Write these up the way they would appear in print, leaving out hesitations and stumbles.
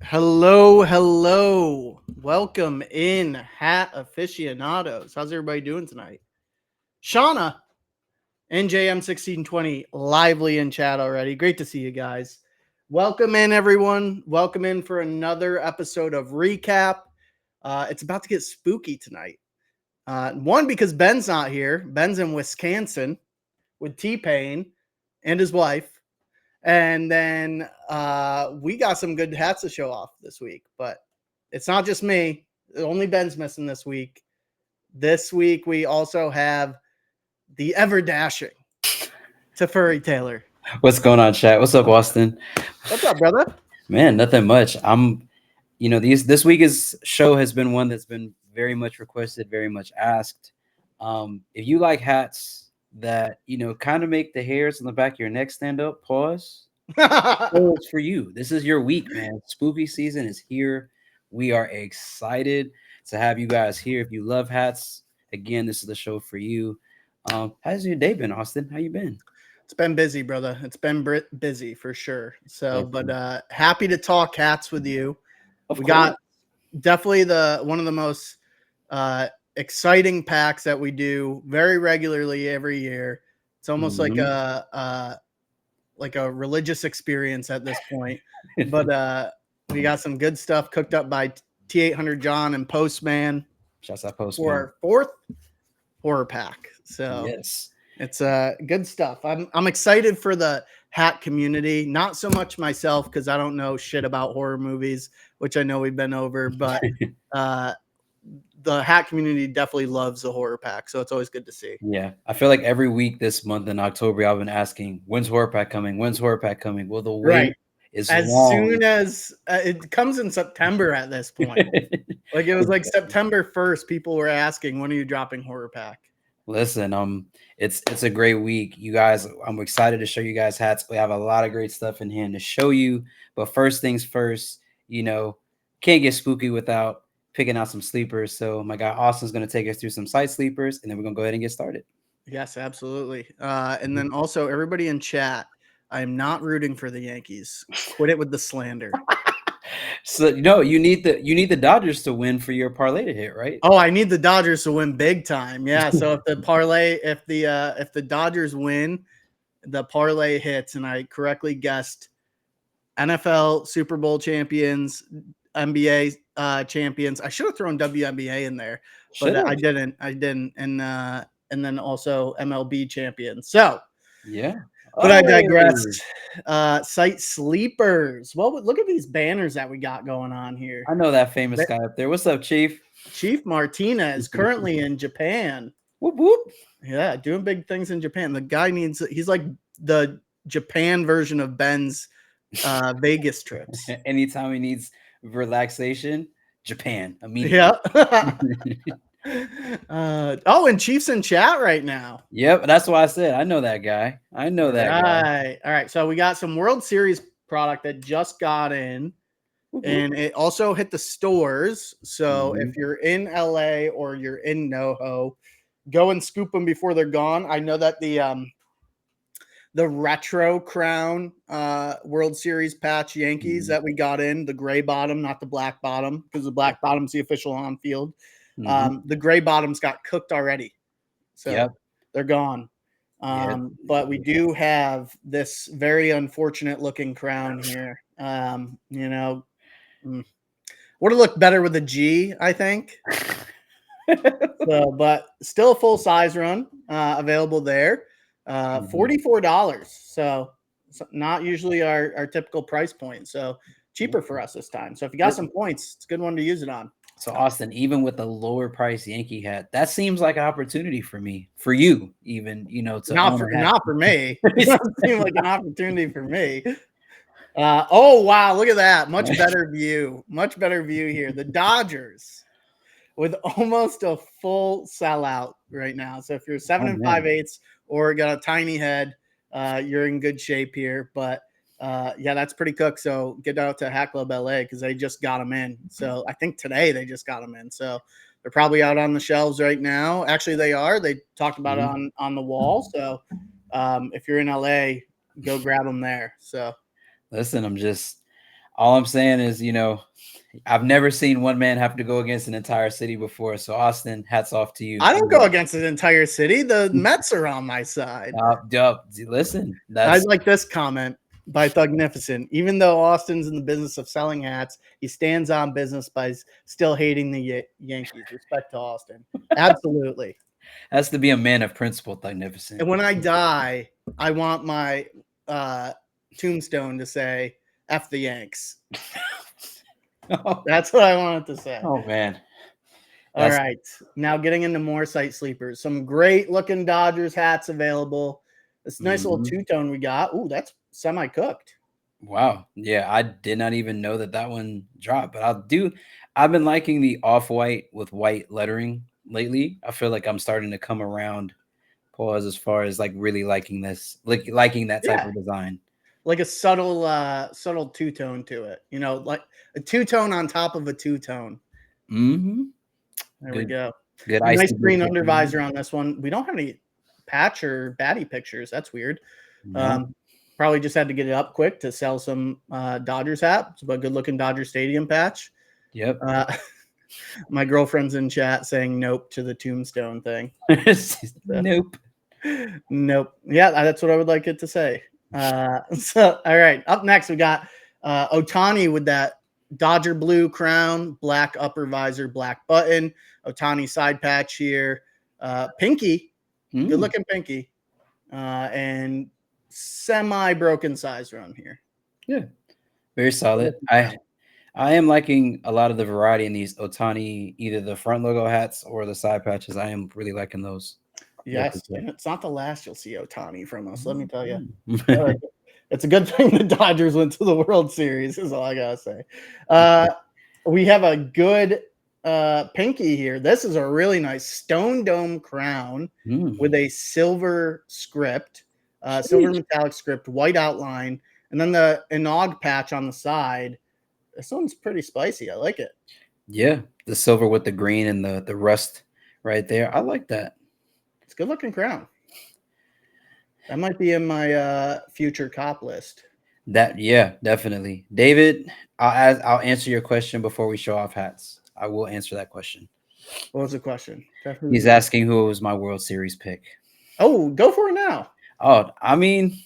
Hello, hello. Welcome in, hat aficionados. How's everybody doing tonight? Shauna, NJM1620, lively in chat already. Great to see you guys. Welcome in, everyone. Welcome in for another episode of ReCap. It's about to get spooky tonight. One, because Ben's not here. Ben's in Wisconsin with T-Pain and his wife. And then we got some good hats to show off this week, but it's not just me. Only Ben's missing this week. This week we also have the ever dashing Tafuri Taylor. What's going on, chat? What's up, Austin? What's up, brother? Man, nothing much. This week's show has been one that's been very much requested, very much asked. If you like hats that kind of make the hairs on the back of your neck stand up, pause. Oh, it's for you. This is your week, man. Spooky season is here. We are excited to have you guys here. If you love hats, again, this is the show for you. How's your day been, Austin? How you been? It's been busy, brother. It's been busy for sure. So, but happy to talk hats with you. We got definitely one of the most exciting packs that we do very regularly every year. It's almost like a religious experience at this point. But we got some good stuff cooked up by T800 John and Postman. Shouts out Postman. For our fourth horror pack. So yes, it's good stuff. I'm excited for the hat community. Not so much myself because I don't know shit about horror movies, which I know we've been over, but the hat community definitely loves the horror pack, so it's always good to see. Yeah, I feel like every week this month in October, I've been asking, "When's horror pack coming? When's horror pack coming?" Well, the wait is as long. Soon as it comes in September at this point. Like it was like September 1st, people were asking, "When are you dropping horror pack?" Listen, it's a great week, you guys. I'm excited to show you guys hats. We have a lot of great stuff in hand to show you. But first things first, can't get spooky without picking out some sleepers. So my guy Austin's going to take us through some side sleepers, and then we're going to go ahead and get started. Yes, absolutely. And then also everybody in chat, I am not rooting for the Yankees. Quit it with the slander. So you need the Dodgers to win for your parlay to hit, right? Oh, I need the Dodgers to win big time. Yeah. So if the parlay, if the Dodgers win, the parlay hits, and I correctly guessed NFL Super Bowl champions, NBA champions. I should have thrown WNBA in there, but I didn't. And then also MLB champions. So yeah. But I digressed. Site sleepers. Well, look at these banners that we got going on here. I know that famous guy up there. What's up, Chief? Chief Martina is currently in Japan. Whoop, whoop. Yeah, doing big things in Japan. The guy he's like the Japan version of Ben's Vegas trips. Anytime he needs relaxation, Japan immediately. Yeah. And Chief's in chat right now. Yep, that's why I said I know that guy. Guy. All right. So we got some World Series product that just got in, and it also hit the stores. So if you're in LA or you're in NoHo, go and scoop them before they're gone. I know that the retro crown World Series patch Yankees that we got in, the gray bottom, not the black bottom, because the black bottom's the official on field. The gray bottoms got cooked already, so they're gone. But we do have this very unfortunate looking crown here. Would have looked better with a G, I think. But still a full size run available there. $44. So not usually our typical price point. So cheaper for us this time. So if you got some points, it's a good one to use it on. So Austin, even with the lower price Yankee hat, that seems like an opportunity for me, for you, even to not for me. It doesn't seem like an opportunity for me. Oh wow, look at that! Much better view here. The Dodgers with almost a full sellout right now. So if you're 7 5/8 or got a tiny head, you're in good shape here. But that's pretty cooked. So get out to Hat Club LA because they just got them in. So I think today they just got them in. So they're probably out on the shelves right now. Actually, they are. They talked about it on the wall. So if you're in LA, go grab them there. So listen, All I'm saying is, I've never seen one man have to go against an entire city before. So Austin, hats off to you. I don't go against an entire city. The Mets are on my side. Listen, I that's like this comment by Thugnificent. Even though Austin's in the business of selling hats, he stands on business by still hating the Yankees. Respect to Austin. Absolutely. has to be a man of principle, Thugnificent. And when I die, I want my tombstone to say "F the Yanks." That's what I wanted to say. Oh man. All right. Now getting into more site sleepers. Some great looking Dodgers hats available. This nice little two-tone we got. Ooh, that's semi-cooked. Wow. Yeah, I did not even know that one dropped, but I've been liking the off-white with white lettering lately. I feel like I'm starting to come around, pause, as far as like really liking this, liking that type of design. Like a subtle two-tone to it. Like a two-tone on top of a two-tone. There we go. Good. Nice green undervisor on this one. We don't have any patch or baddie pictures. That's weird. No. Probably just had to get it up quick to sell some Dodgers hats, but good looking Dodger Stadium patch. Yep. My girlfriend's in chat saying nope to the tombstone thing. Nope. Yeah, that's what I would like it to say. So, all right. Up next, we got Ohtani with that Dodger blue crown, black upper visor, black button. Ohtani side patch here. Pinky. Good looking pinky. And semi-broken size run here. Yeah. Very solid. I am liking a lot of the variety in these Ohtani, either the front logo hats or the side patches. I am really liking those. Yes, and it's not the last you'll see Ohtani from us, let me tell you. It's a good thing the Dodgers went to the World Series, is all I gotta say. We have a good pinky here. This is a really nice stone dome crown with a silver script, silver metallic script, white outline, and then the Enog patch on the side. This one's pretty spicy. I like it. Yeah, the silver with the green and the rust right there. I like that. It's a good looking crown. That might be in my future cop list. Yeah, definitely. David, I'll answer your question before we show off hats. I will answer that question. What was the question? He's asking who was my World Series pick. Oh, go for it now. Oh, I mean,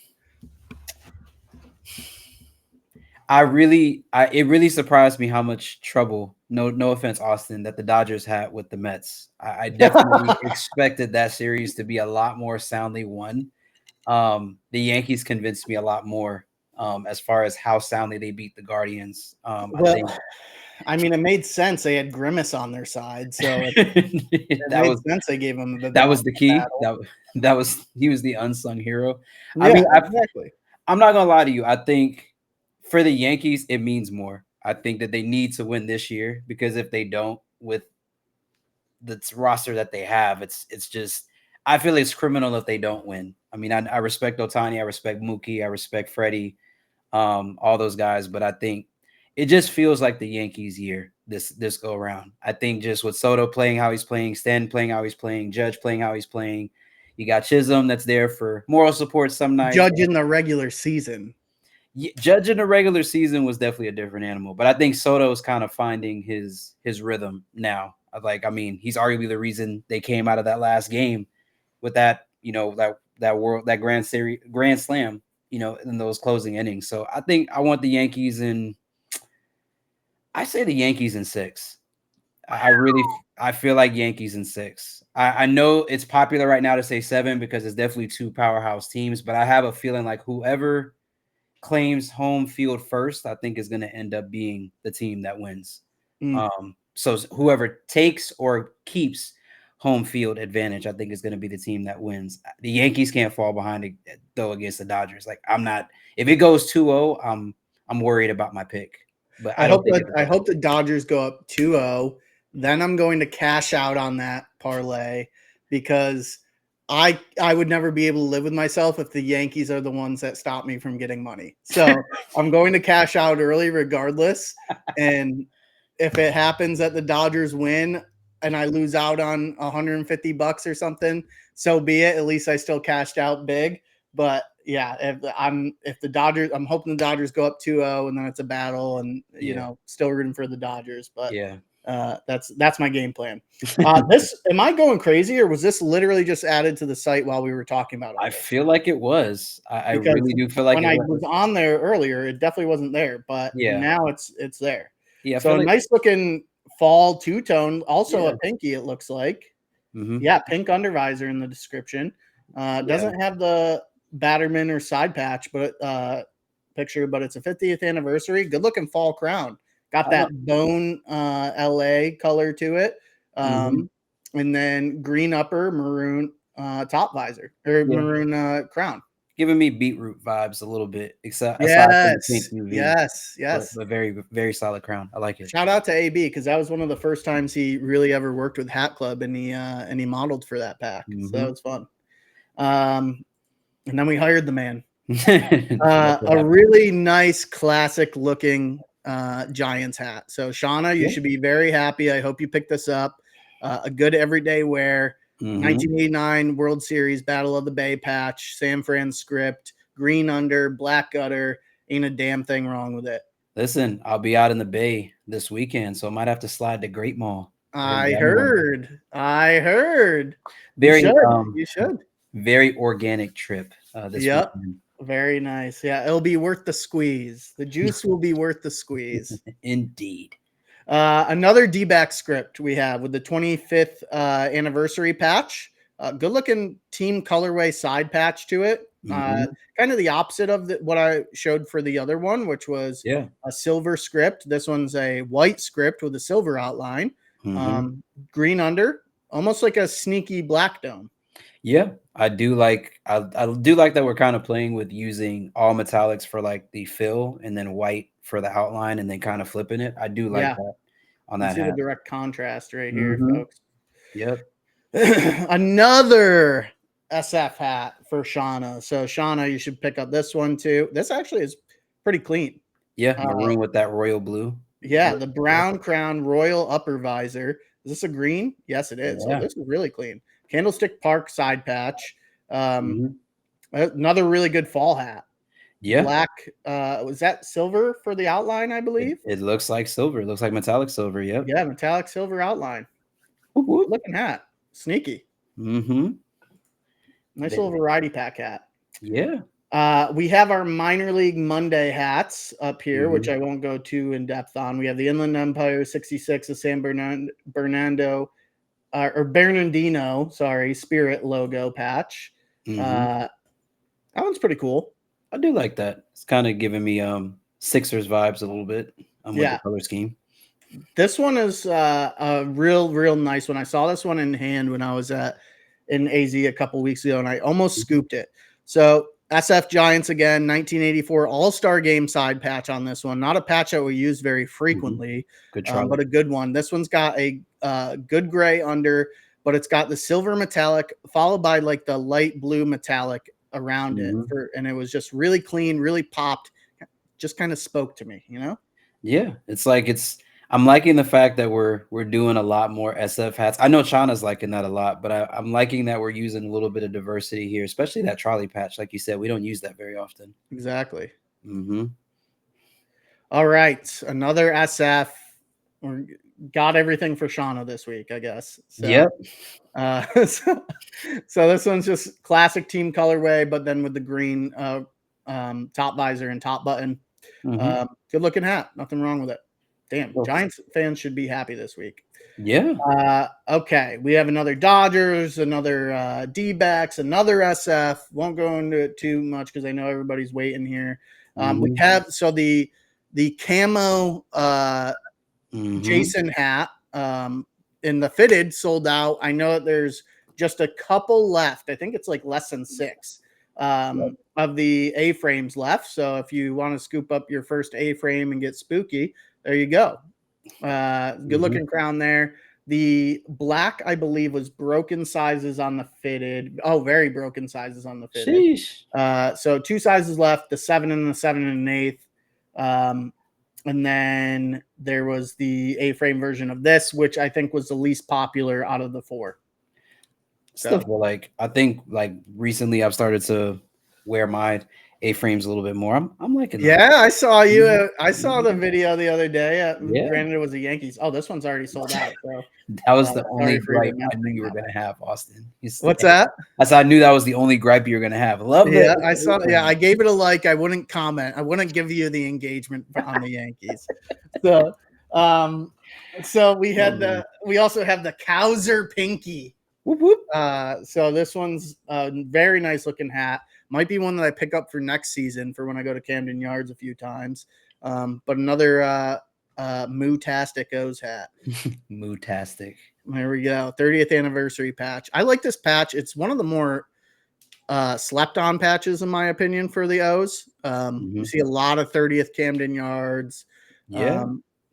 it really surprised me how much trouble, no offense, Austin, that the Dodgers had with the Mets. I definitely expected that series to be a lot more soundly won. The Yankees convinced me a lot more as far as how soundly they beat the Guardians. I mean, it made sense. They had Grimace on their side, so it made sense. They gave him that was the key. He was the unsung hero. Yeah, I mean, exactly. I'm not gonna lie to you. I think for the Yankees, it means more. I think that they need to win this year, because if they don't, with the roster that they have, it's just, I feel it's criminal if they don't win. I mean, I respect Ohtani, I respect Mookie, I respect Freddie, all those guys, but I think it just feels like the Yankees' year this go around. I think just with Soto playing how he's playing, Stanton playing how he's playing, Judge playing how he's playing, you got Chisholm that's there for moral support some nights. Judge in the regular season. Judge in the regular season was definitely a different animal, but I think Soto is kind of finding his rhythm now. I mean, he's arguably the reason they came out of that last game with that, that grand slam, in those closing innings. So I think I want the Yankees I say the Yankees in 6. I feel like Yankees in 6. I know it's popular right now to say 7 because it's definitely 2 powerhouse teams, but I have a feeling like whoever claims home field first, I think is going to end up being the team that wins. So whoever takes or keeps home field advantage, I think is going to be the team that wins. The Yankees can't fall behind though against the Dodgers. If it goes 2-0, I'm worried about my pick. But I hope the Dodgers go up 2-0. Then I'm going to cash out on that parlay, because I would never be able to live with myself if the Yankees are the ones that stop me from getting money. So I'm going to cash out early regardless. And if it happens that the Dodgers win and I lose out on $150 or something, so be it. At least I still cashed out big. But yeah, if the Dodgers, I'm hoping the Dodgers go up 2-0 and then it's a battle, and still rooting for the Dodgers. But Yeah. That's my game plan. Am I going crazy, or was this literally just added to the site while we were talking about all I this? feel like it was. I Because really do feel like when it I was. was on there earlier, it definitely wasn't there, but Yeah. now it's there. Yeah. I So feel a like, nice looking fall two-tone, also yeah. a pinky, it looks like. Mhm. Yeah, pink undervisor in the description. Yeah. Doesn't have the Batterman or side patch, but picture, but it's a 50th anniversary. Good looking fall crown. Got I that don't. bone LA color to it. Mhm. And then green upper, maroon top visor, or Yeah. maroon crown. Giving me beetroot vibes a little bit, except aside from the pink Yes, UV, yes. but very, very solid crown. I like it. Shout out to AB, because that was one of the first times he really ever worked with Hat Club, and he modeled for that pack. So that Mhm. was fun. And then we hired the man. That's what A happened. really nice, classic looking Giants hat. So, Shauna, you Yeah. should be very happy. I hope you picked this up. A good everyday wear. Mhm. 1989 World Series Battle of the Bay patch, San Fran script, green under, black gutter. Ain't a damn thing wrong with it. Listen, I'll be out in the Bay this weekend, so I might have to slide to Great Mall. I heard. You Very, should. You should. very organic trip this Yep. weekend. Very nice. Yeah, it'll be worth the squeeze. The juice will be worth the squeeze. Indeed. Another D-back script we have with the 25th anniversary patch. Good looking team colorway side patch to it. Mhm. Kind of the opposite of what I showed for the other one, which was Yeah. a silver script. This one's a white script with a silver outline. Mhm. Green under, almost like a sneaky black dome. Yeah, I do like I do like that we're kind of playing with using all metallics for like the fill and then white for the outline and then kind of flipping it. I do like Yeah, that on you that see the hat. direct contrast right here, Mhm. folks. Yep. Another SF hat for Shauna. So Shauna, you should pick up this one too. This actually is pretty clean. Yeah, Uh, maroon with that royal blue. yeah, the brown crown royal upper visor. Is this a green? Yes, it is. So Yeah. this is really clean. Candlestick Park side patch. Mhm. Another really good fall hat. Yeah. Black. Was that silver for the outline? I It, believe. it looks like silver. It looks like metallic silver. Yep. Yeah, metallic silver outline. Whoop, Good whoop. looking hat. Sneaky. Mhm. Nice little variety pack hat. Yeah. We have our minor league Monday hats up here, which Mhm. I won't go too in depth on. We have the Inland Empire 66 of San Bernardino, or Bernardino, sorry, Spirit logo patch. Mhm. That one's pretty cool. I do like that. It's kind of giving me Sixers vibes a little bit with the Yeah, color scheme. this one is a real nice one. I saw this one in hand when I was in AZ a couple weeks ago, and I almost Mhm. scooped it. So SF Giants again, 1984 All-Star Game side patch on this one. Not a patch that we use very Mhm. frequently, Good try. but a good one. This one's got a good gray under, but it's got the silver metallic followed by like the light blue metallic around it, Mhm. and it was just really clean, really popped. Just kind of spoke to me, you know. Yeah, I'm liking the fact that we're doing a lot more SF hats. I know Chana's liking that a lot, but I'm liking that we're using a little bit of diversity here, especially that trolley patch. Like you said, we don't use that very often. Exactly. Mhm. All right, another SF. We got everything for Shauna this week, I guess. So, Yep. so this one's just classic team colorway, but then with the green top visor and top button. Mhm. Good looking hat. Nothing wrong with it. Damn, Well, Giants fans should be happy this week. yeah. Okay, we have another Dodgers, another D-backs, another SF. Won't go into it too much because I know everybody's waiting here. We Mhm. have the camo Mhm. Jason hat in the fitted sold out. I know that there's just a couple left. I think it's like less than 6 Yep. of the A-frames left. So if you want to scoop up your first A-frame and get spooky, there you go. Good Mhm. looking crown there. The black, I believe, was broken sizes on the fitted. Oh, very broken sizes on the fitted. Sheesh. So 2 sizes left, the 7 and the 7 and an eighth. And then there was the A-frame version of this, which I think was the least popular out of the 4. Still So feel like I think like recently I've started to wear my A-frames a little bit more. I'm liking them. Yeah, I saw you. I saw the Mhm. video the other day. Yeah. Granted, it was the Yankees. Oh, this one's already sold out. So That was the only sorry for gripe even I knew mentioning you were that. gonna have, Austin. What's that? I said I knew that was the only gripe you were gonna have. Love Yeah, I the saw. Yeah, I A-frame. gave it a like. I wouldn't comment. I wouldn't give you the engagement on the Yankees. So, um, so Oh, man. we also have the Cowser Pinky. Whoop, whoop. So this one's a very nice looking hat. Might be one that I pick up for next season for when I go to Camden Yards a few times. But another Mootastic O's hat. Mootastic. There we go. 30th anniversary patch. I like this patch. It's one of the more slept on patches, in my opinion, for the O's. You see a lot of 30th Camden Yards. Yeah.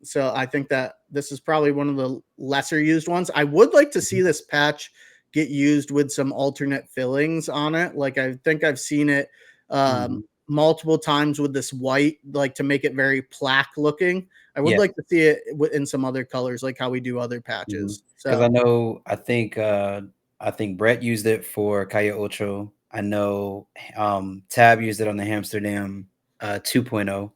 So I think that this is probably one of the lesser used ones. I would like to see this patch get used with some alternate fillings on it. Like I think I've seen it Mhm. multiple times with this white, like to make it very plaque looking. I would Yeah. like to see it in some other colors, like how we do other patches. Because So I think Brett used it for Calle Ocho. I know Tab used it on the Amsterdam 2.0.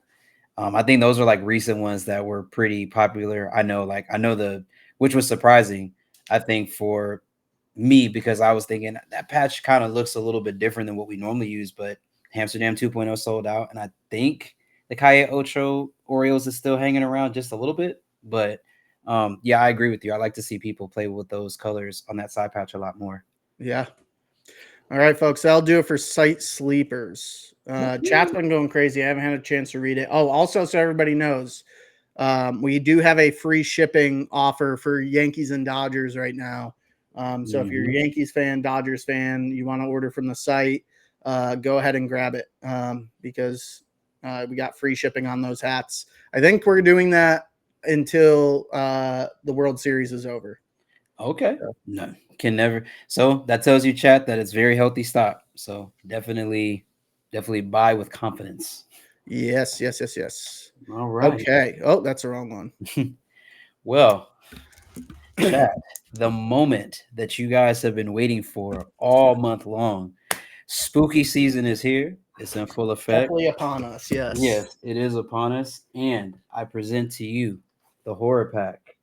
I think those are like recent ones that were pretty popular. I know which was surprising, I think, for me, because I was thinking that patch kind of looks a little bit different than what we normally use, but Amsterdam 2.0 sold out, and I think the Calle Ocho Orioles is still hanging around just a little bit. But yeah, I agree with you. I like to see people play with those colors on that side patch a lot more. yeah. All right, folks, that'll do it for Site Sleepers. Chat's been going crazy. I haven't had a chance to read it. Oh, also, so everybody knows, we do have a free shipping offer for Yankees and Dodgers right now. So if you're a Mhm. Yankees fan, Dodgers fan, you want to order from the site, go ahead and grab it because we got free shipping on those hats. I think we're doing that until the World Series is over. Okay. So, No, can never. So that tells you, chat, that it's very healthy stock. So definitely buy with confidence. yes, yes, yes, yes. All right. Okay. Oh, that's the wrong one. Well, chat, the moment that you guys have been waiting for all month long. Spooky season is here. It's in full effect. Definitely upon us. Yes. Yes, it is upon us. And I present to you the horror pack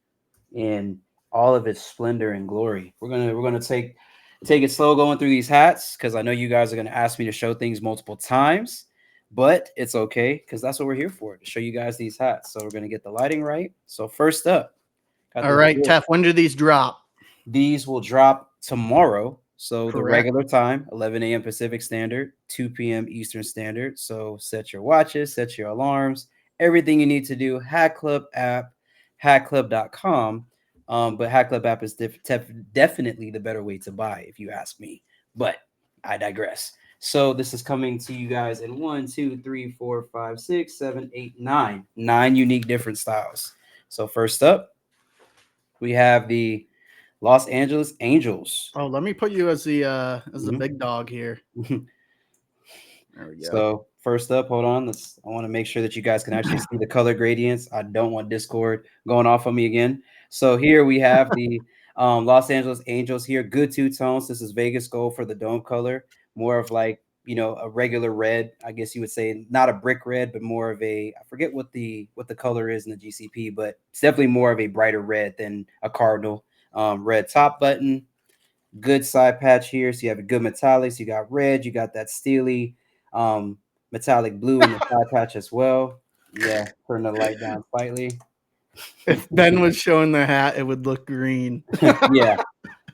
in all of its splendor and glory. We're gonna take it slow going through these hats because I know you guys are gonna ask me to show things multiple times, but it's okay because that's what we're here for, to show you guys these hats. So we're gonna get the lighting right. So first up, got All this. right, Tef. When do these drop? These will drop tomorrow. So the Correct. regular time, 11 a.m. Pacific Standard, 2 p.m. Eastern Standard. So set your watches, set your alarms, everything you need to do. Hat Club app, hatclub.com. But Hat Club app is definitely the better way to buy, if you ask me. But I digress. So this is coming to you guys in 1, 2, 3, 4, 5, 6, 7, 8, 9. 9 unique different styles. So first up, we have the Los Angeles Angels. Oh, let me put you as the Mhm. big dog here. There we go. So first up, hold on. I want to make sure that you guys can actually see the color gradients. I don't want Discord going off on me again. So here we have the Los Angeles Angels here. Good two tones. This is Vegas gold for the dome color. More of like, a regular red, I guess you would say, not a brick red, but more of a, I forget what the color is in the GCP, but it's definitely more of a brighter red than a cardinal. Red top button, good side patch here. So you have a good metallics. You got red. You got that steely metallic blue in the side patch as well. Yeah, turn the light down slightly. If Ben was showing the hat, it would look green. Yeah,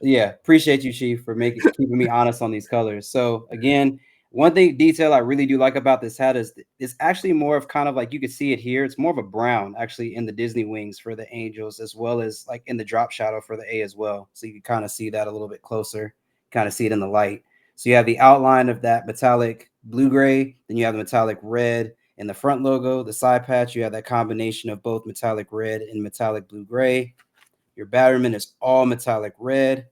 yeah. Appreciate you, Chief, for keeping me honest on these colors. So again, one detail I really do like about this hat is it's actually more of kind of like, you can see it here. It's more of a brown actually in the Disney wings for the Angels, as well as like in the drop shadow for the A as well. So you can kind of see that a little bit closer, kind of see it in the light. So you have the outline of that metallic blue gray, then you have the metallic red in the front logo, the side patch. You have that combination of both metallic red and metallic blue gray. Your batterman is all metallic red,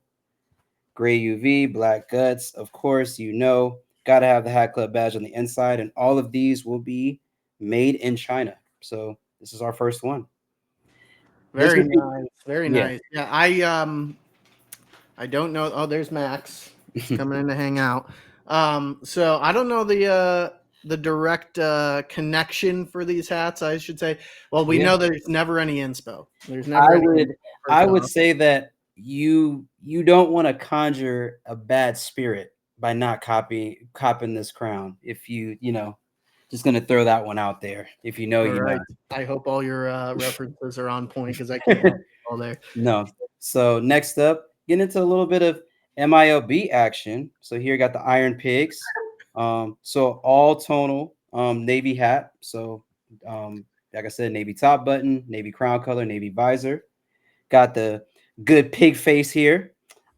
gray UV, black guts. Of course, got to have the Hat Club badge on the inside, and all of these will be made in China. So this is our first one. This Very would be, nice. Very yeah. nice. Yeah, I don't know. Oh, there's Max. He's coming in to hang out. So I don't know the direct connection for these hats, I should say. Well, we know there's never any inspo. There's never I any would inspo for I would Tough. say that you don't want to conjure a bad spirit by not copying this crown. If you know, just gonna throw that one out there. If you know, All you right. know. I hope all your references are on point because I can't help all there. No. So next up, get into a little bit of MILB action. So here got the Iron Pigs. So all tonal navy hat. So like I said, navy top button, navy crown color, navy visor. Got the good pig face here.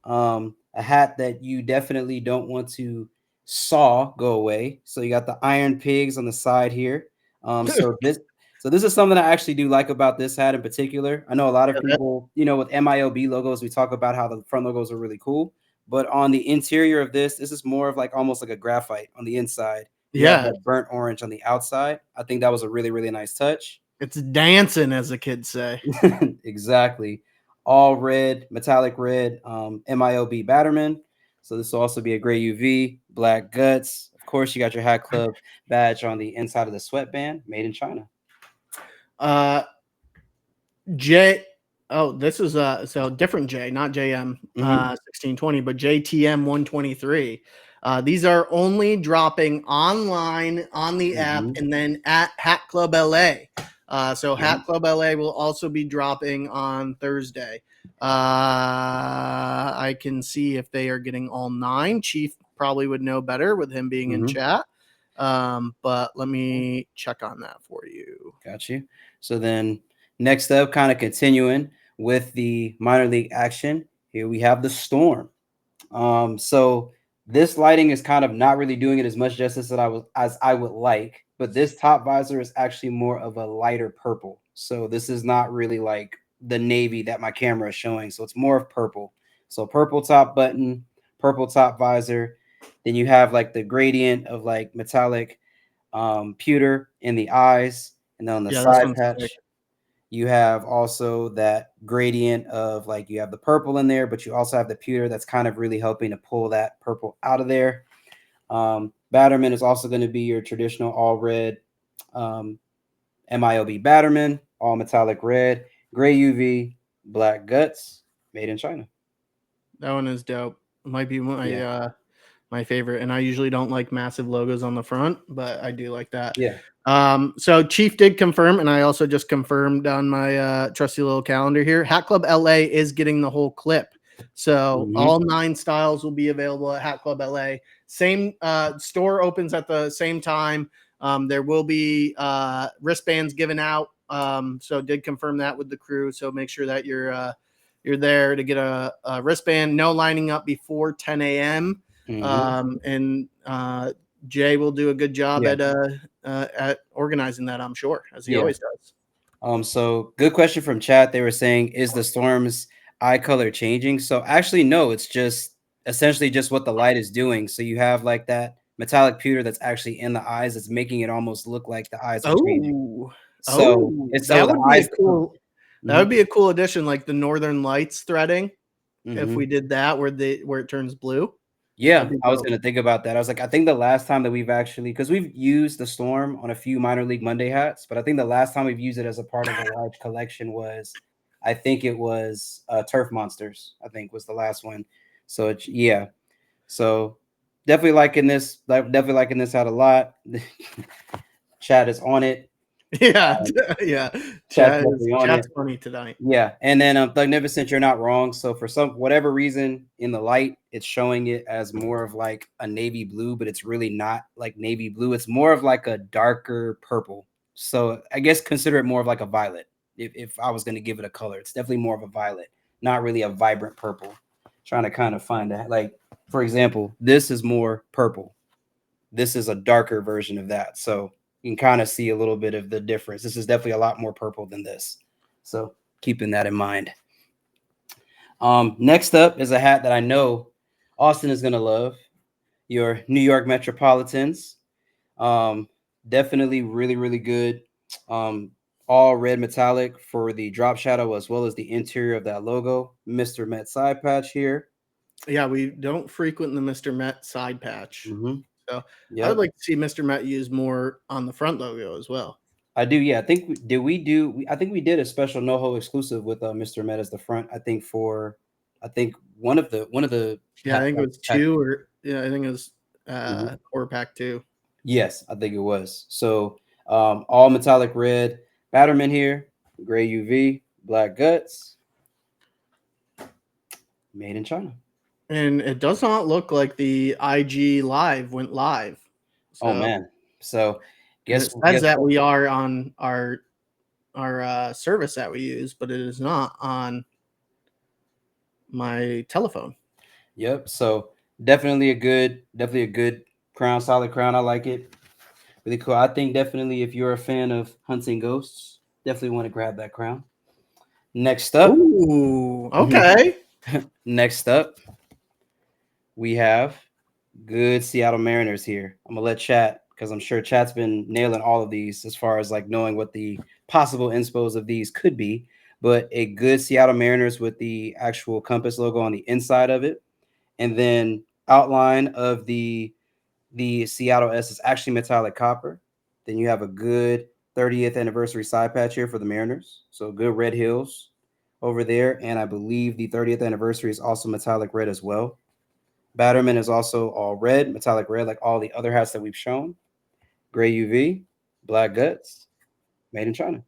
A hat that you definitely don't want to saw go away. So you got the iron pigs on the side here. So this is something I actually do like about this hat in particular. I know a lot of people, with MILB logos, we talk about how the front logos are really cool, but on the interior of this is more of like almost like a graphite on the inside. You have Yeah, that burnt orange on the outside. I think that was a really, really nice touch. it's dancing, as the kids say. Exactly. All red, metallic red, MILB Batterman. So this will also be a gray UV, black guts. Of course, you got your Hat Club badge on the inside of the sweatband, made in China. Uh, J. Oh, this is so different J, not JM 1620, but JTM 123. These are only dropping online on the app and then at Hat Club LA. So Hat Club LA will also be dropping on Thursday. I can see if they are getting all 9. Chief probably would know better with him being in chat. But let me check on that for you. Got you. So then next up, kind of continuing with the minor league action, here we have the Storm. So this lighting is kind of not really doing it as much justice as I would like, but this top visor is actually more of a lighter purple. So this is not really like the navy that my camera is showing. So it's more of purple. So purple top button, purple top visor. Then you have like the gradient of like metallic pewter in the eyes, and then on the side patch Sick. you have also that gradient of like you have the purple in there, but you also have the pewter that's kind of really helping to pull that purple out of there. Batterman is also going to be your traditional all red MILB Batterman, all metallic red, gray UV, black guts, made in China. That one is dope. Might be my favorite, and I usually don't like massive logos on the front, but I do like that. Yeah. So Chief did confirm, and I also just confirmed on my trusty little calendar here. Hat Club LA is getting the whole clip. So all 9 styles will be available at Hat Club LA. Same store opens at the same time. There will be wristbands given out. So did confirm that with the crew. So make sure that you're there to get a wristband. No lining up before 10 a.m. And Jay will do a good job at organizing that, I'm sure, as he always does. So good question from chat. They were saying, is the Storm's eye color changing? So actually, no, it's just essentially just what the light is doing. So you have like that metallic pewter that's actually in the eyes. It's making it almost look like the eyes are changing. So that would be a cool. That would be a cool addition, like the Northern Lights threading. If we did that, where it turns blue. Yeah, I was gonna think about that. I was like, I think the last time that we've actually, because we've used the Storm on a few minor league Monday hats, but I think the last time we've used it as a part of a large collection was, I think it was Turf Monsters. I think was the last one. So so definitely liking this. Definitely liking this hat a lot. Chat is on it. Yeah, Chat's definitely on chat's it. funny tonight. Yeah, and then Thugnificent, you're not wrong. So for whatever reason in the light, it's showing it as more of like a navy blue, but it's really not like navy blue. It's more of like a darker purple. So I guess consider it more of like a violet. If I was going to give it a color, it's definitely more of a violet, not really a vibrant purple. Trying to kind of find that. Like, for example, this is more purple. This is a darker version of that. So you can kind of see a little bit of the difference. This is definitely a lot more purple than this. So keeping that in mind. Next up is a hat that I know Austin is going to love. Your New York Metropolitans. Definitely really, really good. All red metallic for the drop shadow as well as the interior of that logo. Mr. Met side patch here. Yeah, we don't frequent the Mr. Met side patch. So I would Yep. like to see Mr. Met use more on the front logo as well. I do. Yeah. I think I think we did a special NoHo exclusive with Mr. Met as the front. I think I think one of the Yeah, I think it was pack. two or yeah, I think it was Mhm. 4-pack 2. Yes, I think it was. So all metallic red Batterman here, gray UV, black guts, made in China. And it does not look like the IG live went live. Oh So man. So and it says guess that what? we are on our service that we use, but it is not on my telephone. Yep. So definitely a good crown, solid crown. I like it. Really cool. I think definitely if you're a fan of hunting ghosts, definitely want to grab that crown. Next up, Ooh, okay. next up, we have good Seattle Mariners here. I'm gonna let chat because I'm sure chat's been nailing all of these as far as like knowing what the possible inspos of these could be. But a good Seattle Mariners with the actual compass logo on the inside of it, and then outline of the Seattle S is actually metallic copper. Then you have a good 30th anniversary side patch here for the Mariners. So good Red Hills over there. And I believe the 30th anniversary is also metallic red as well. Batterman is also all red, metallic red, like all the other hats that we've shown. Gray UV, black guts, made in China.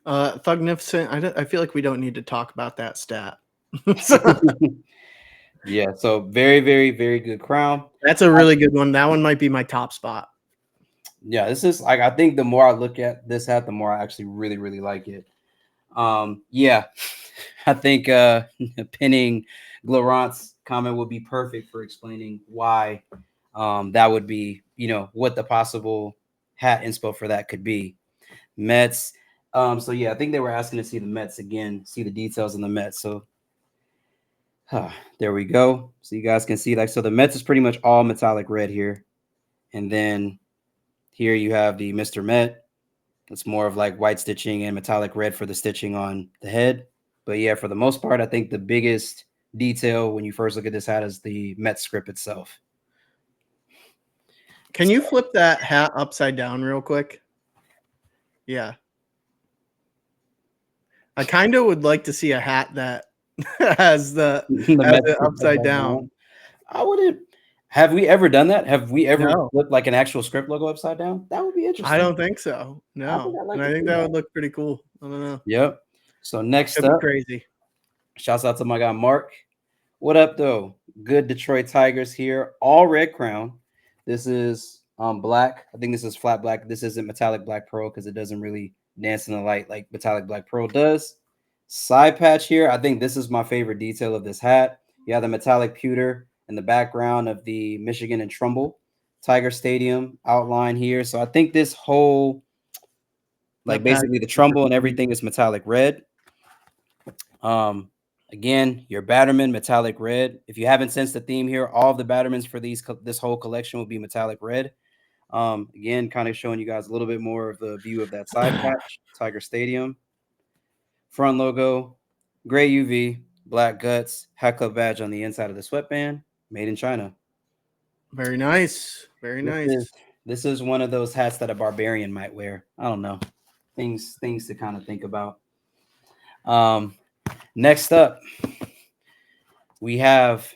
Thugnificent. I feel like we don't need to talk about that stat. Yeah, so very, very, very good crown. That's a really good one. That one might be my top spot. Yeah, this is like I think the more I look at this hat, the more I actually really, really like it. Yeah, I think pinning Glorant's comment would be perfect for explaining why that would be, what the possible hat inspo for that could be. Mets. So yeah, I think they were asking to see the Mets again, see the details on the Mets. So there we go. So you guys can see like so the Mets is pretty much all metallic red here. And then here you have the Mr. Met. It's more of like white stitching and metallic red for the stitching on the head. But yeah, for the most part, I think the biggest detail when you first look at this hat is the Met script itself. Can you flip that hat upside down real quick? Yeah. I kind of would like to see a hat that has The has Met it script upside upside down. down. I wouldn't. Have we ever done that? Have we ever No, flipped like an actual script logo upside down? That would be I interesting. don't think so. I think No, I'd like and to I think see that that. would look pretty cool. I don't know. Yep. So next Could be up, crazy. shouts out to my guy Mark. What up though? Good Detroit Tigers here. All red crown. This is black. I think this is flat black. This isn't metallic black pearl because it doesn't really dance in the light like metallic black pearl does. Side patch here. I think this is my favorite detail of this hat. You have the metallic pewter in the background of the Michigan and Trumbull Tiger Stadium outline here. So I think this whole like That patch basically the is super Trumbull and clean. everything is metallic red. Um, Again, your Batterman metallic red. If you haven't sensed the theme here, all of the Battermans for this whole collection will be metallic red. Again, kind of showing you guys a little bit more of the view of that side patch, Tiger Stadium. Front logo, gray UV, black guts, hat club badge on the inside of the sweatband, made in China. Very nice. Very This nice. is this is one of those hats that a barbarian might wear. I don't know. Things to kind of think about. Um, Next up, we have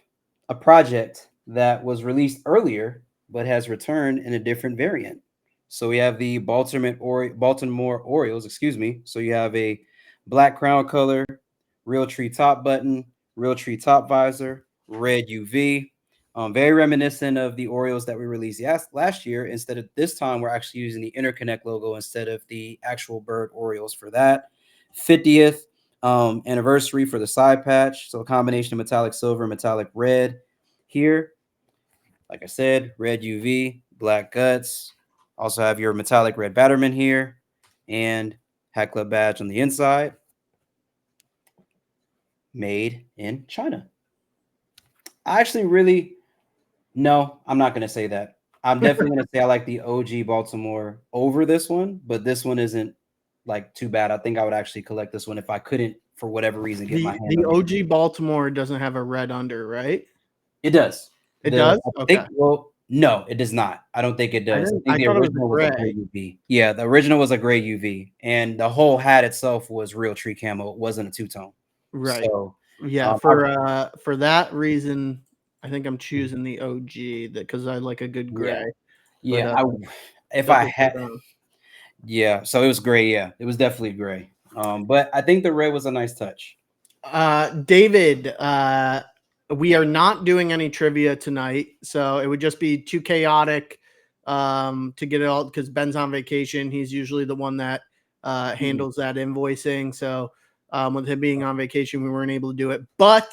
a project that was released earlier but has returned in a different variant. So we have the Baltimore Orioles, excuse me. So you have a black crown color, real tree top button, real tree top visor, red UV. Very reminiscent of the Orioles that we released last year. Instead of this time, we're actually using the interconnect logo instead of the actual bird Orioles for that. 50th anniversary for the side patch. So a combination of metallic silver, metallic red here. Like I said, red UV, black guts. Also have your metallic red Batterman here and Hat Club badge on the inside. Made in China. I actually really, no, I'm not going to say that. I'm definitely going to say I like the OG Baltimore over this one, but this one isn't like too bad. I think I would actually collect this one if I couldn't for whatever reason get my hand The on it. OG Baltimore doesn't have a red under, right? It does. It does? I Okay. think, well, no, it does not. I don't think it does. I think I the thought it was a original was a gray gray. UV. Yeah, the original was a gray UV, and the whole hat itself was real tree camo. It wasn't a two-tone. Right. So, Yeah, um, for that reason, I think I'm choosing the OG because I like a good yeah, gray. But yeah. If I definitely had, yeah. So it was gray. Yeah, it was definitely gray. But I think the red was a nice touch. David, we are not doing any trivia tonight, so it would just be too chaotic to get it all because Ben's on vacation. He's usually the one that handles that invoicing. So with him being on vacation, we weren't able to do it. But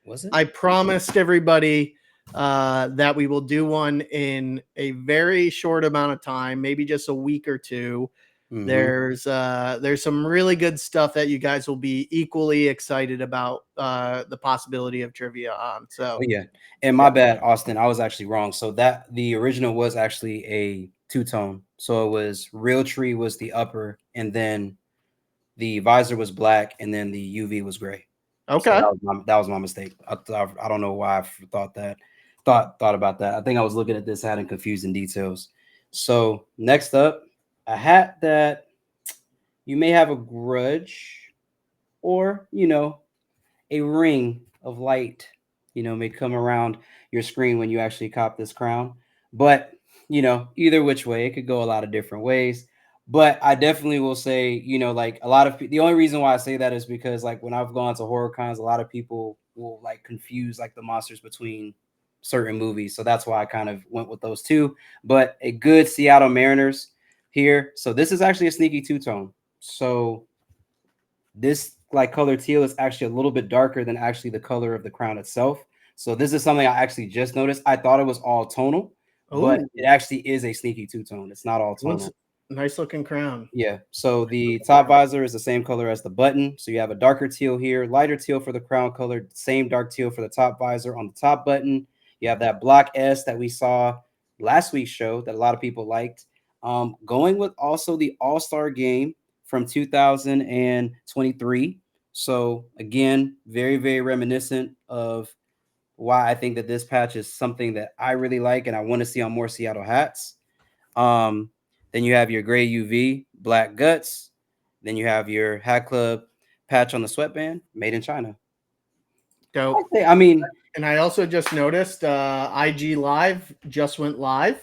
Was it? I promised everybody that we will do one in a very short amount of time, maybe just a week or two. There's some really good stuff that you guys will be equally excited about the possibility of trivia on. So yeah. And my bad, Austin. I was actually wrong. So that the original was actually a two-tone. So it was real tree was the upper, and then the visor was black, and then the UV was gray. So okay. that was my mistake. I don't know why I thought that. Thought about that. I think I was looking at this hat and confusing details. So next up, a hat that you may have a grudge, or a ring of light, may come around your screen when you actually cop this crown. But, either which way, it could go a lot of different ways. But I definitely will say, like a lot of the only reason why I say that is because like when I've gone to horror cons, a lot of people will like confuse like the monsters between certain movies. So that's why I kind of went with those two. But a good Seattle Mariners here. So this is actually a sneaky two-tone. So this like color teal is actually a little bit darker than actually the color of the crown itself. So this is something I actually just noticed. I thought it was all tonal, but Oh, it actually is a sneaky two-tone. It's not all tonal. nice looking crown. Yeah. So the top visor is the same color as the button. So you have a darker teal here, lighter teal for the crown color, same dark teal for the top visor on the top button. You have that block S that we saw last week's show that a lot of people liked. Going with also the All-Star game from 2023. So again, very, very reminiscent of why I think that this patch is something that I really like and I want to see on more Seattle hats. Then you have your gray UV, black guts. Then you have your Hat Club patch on the sweatband, made in China. Dope. I mean, and I also just noticed IG Live just went live.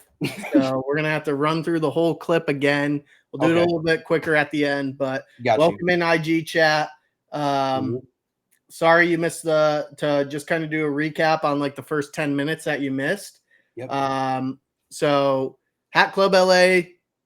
So we're gonna have to run through the whole clip again. We'll do it a little bit quicker at the end, but welcome in IG chat. Sorry you missed to just kind of do a recap on like the first 10 minutes that you missed. Yep. So Hat Club LA,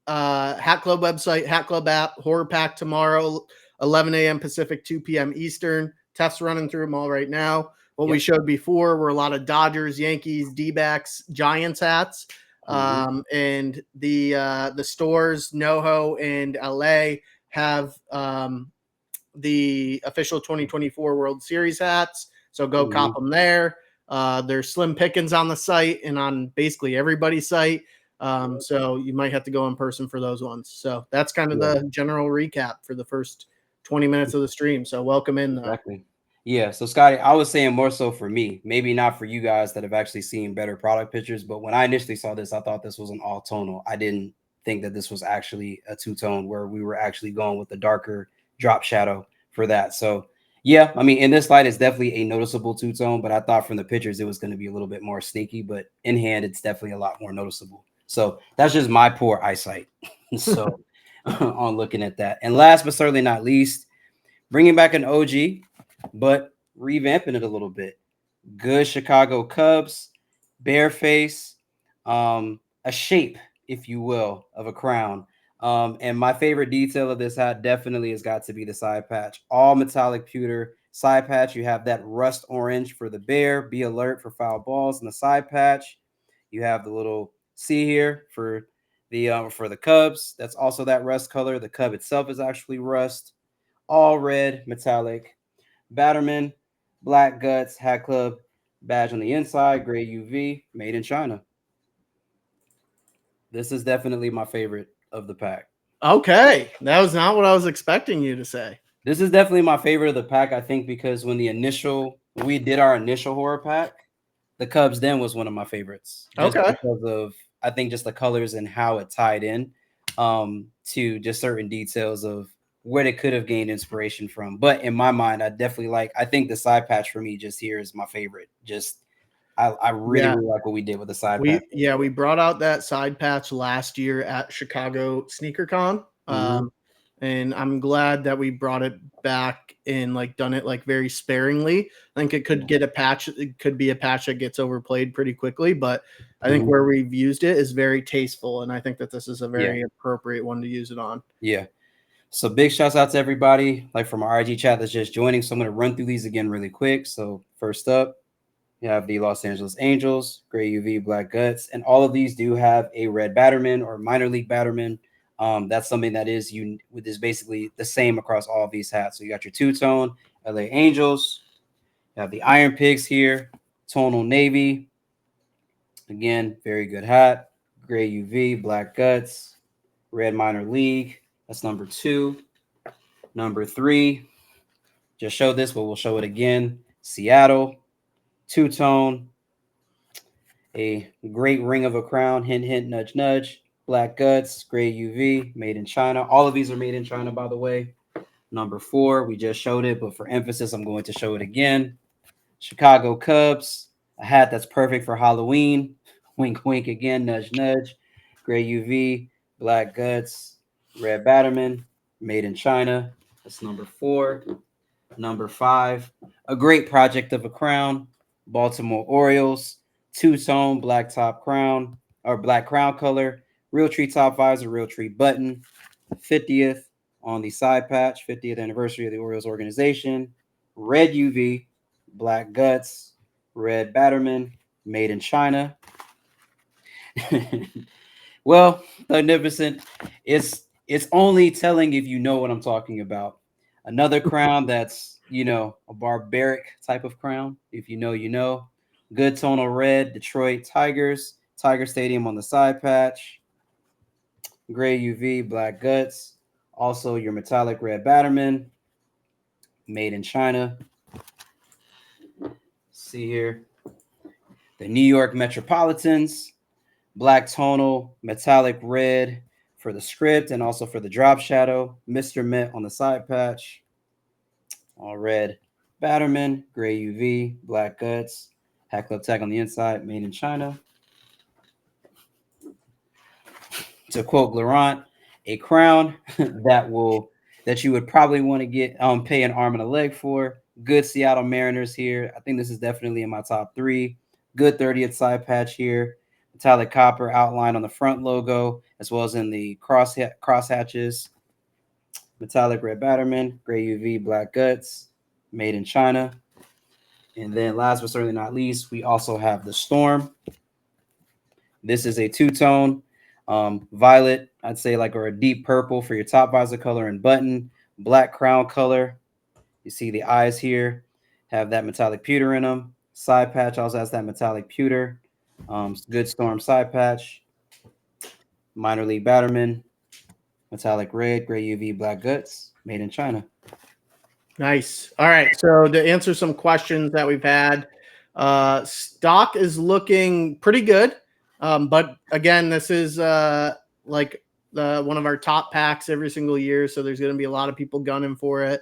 Hat Club website, Hat Club app, Horror Pack tomorrow, 11 a.m. Pacific, 2 p.m. Eastern. Tests running through them all right now. What we showed before were a lot of Dodgers, Yankees, D-backs, Giants hats. And the stores, NoHo and LA, have the official 2024 World Series hats. So go cop them there. There's slim pickings on the site and on basically everybody's site. So you might have to go in person for those ones. So that's kind of the general recap for the first 20 minutes of the stream. So welcome in. Exactly. Yeah. So Scotty, I was saying more so for me, maybe not for you guys that have actually seen better product pictures. But when I initially saw this, I thought this was an all tonal. I didn't think that this was actually a two-tone where we were actually going with the darker drop shadow for that. So yeah, I mean, in this light, it's definitely a noticeable two-tone, but I thought from the pictures it was going to be a little bit more sneaky, but in hand, it's definitely a lot more noticeable. So that's just my poor eyesight. So on looking at that. And last but certainly not least, bringing back an OG, but revamping it a little bit. Good Chicago Cubs, bare face, a shape, if you will, of a crown. And my favorite detail of this hat definitely has got to be the side patch. All metallic pewter side patch. You have that rust orange for the bear. Be alert for foul balls in the side patch. You have the little C here for the Cubs. That's also that rust color. The Cub itself is actually rust. All red metallic. Batterman, black guts, Hat Club badge on the inside, gray UV, made in China. This is definitely my favorite of the pack. Okay, that was not what I was expecting you to say. This is definitely my favorite of the pack, I think, because when we did our initial horror pack, the Cubs Den was one of my favorites, just Okay. because of I think just the colors and how it tied in to just certain details of where they could have gained inspiration from. But in my mind, I think the side patch for me just here is my favorite. Just I really, Yeah. really like what we did with the side patch. We brought out that side patch last year at Chicago SneakerCon. Mhm. And I'm glad that we brought it back and like done it like very sparingly. I think it could get a patch. It could be a patch that gets overplayed pretty quickly, but I think Mhm. where we've used it is very tasteful, and I think that this is a Yeah, very appropriate one to use it on. yeah. So big shouts out to everybody, like from our IG chat that's just joining. So I'm going to run through these again really quick. So first up, you have the Los Angeles Angels, Gray UV, Black Guts, and all of these do have a red Batterman or minor league Batterman. That's something that is basically the same across all of these hats. So you got your two tone LA Angels, you have the Iron Pigs here, tonal navy. Again, very good hat. Gray UV, Black Guts, red minor league. That's number 2. Number 3, just showed this, but we'll show it again. Seattle, two tone, a great ring of a crown, hint, hint, nudge, nudge. Black Guts, gray UV, made in China. All of these are made in China, by the way. Number 4, we just showed it, but for emphasis, I'm going to show it again. Chicago Cubs, a hat that's perfect for Halloween. Wink, wink again, nudge, nudge. Gray UV, Black Guts, red Batterman, made in China. That's number 4. Number 5, a great project of a crown, Baltimore Orioles, two-tone black top crown or black crown color, real tree top visor, real tree button, 50th on the side patch, 50th anniversary of the Orioles organization, red UV, black guts, red Batterman, made in China. Well, Magnificent, it's only telling if you know what I'm talking about. Another crown that's a barbaric type of crown. If you know, you know. Good tonal red, Detroit Tigers, Tiger Stadium on the side patch. Gray UV, black guts. Also your metallic red Batterman, made in China. See here, the New York Metropolitans, black tonal, metallic red for the script and also for the drop shadow. Mr. Mint on the side patch. All red Batterman, gray UV, black guts, Hat Club tag on the inside, made in China. To quote Laurent, a crown that you would probably want to get pay an arm and a leg for. Good Seattle Mariners here. I think this is definitely in my top 3. Good 30th side patch here. Metallic copper outline on the front logo, as well as in the cross hatches. Metallic red Batterman, gray UV, black guts, made in China. And then last but certainly not least, we also have the Storm. This is a two-tone violet, I'd say like, or a deep purple for your top visor color and button. Black crown color. You see the eyes here have that metallic pewter in them. Side patch also has that metallic pewter. Good Storm side patch. Minor league Batterman. Metallic red, gray UV, black guts. Made in China. Nice. All right. So to answer some questions that we've had, stock is looking pretty good. But again, this is like one of our top packs every single year. So there's going to be a lot of people gunning for it.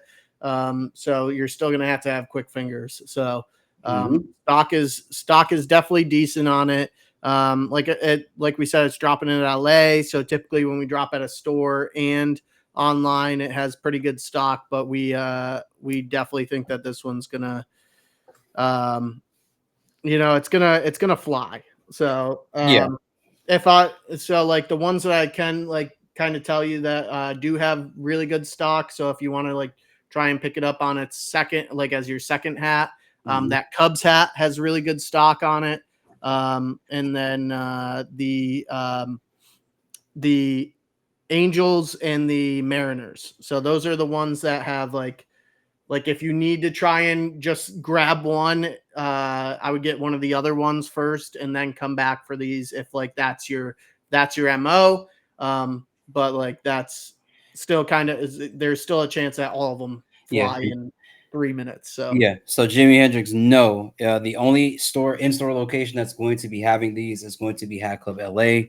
So you're still going to have quick fingers. So stock is definitely decent on it. Like we said, it's dropping in LA. So typically when we drop at a store and online, it has pretty good stock, but we definitely think that this one's gonna it's gonna fly. So Yeah. if I so like the ones that I can like kind of tell you that do have really good stock. So if you want to like try and pick it up on its second, like as your second hat, that Cubs hat has really good stock on it. And then the Angels and the Mariners. So those are the ones that have like if you need to try and just grab one, I would get one of the other ones first and then come back for these if like that's your MO. But like that's still kind of there's still a chance that all of them fly in 3 minutes. So yeah. So Jimi Hendrix, no. The only in-store location that's going to be having these is going to be Hat Club LA.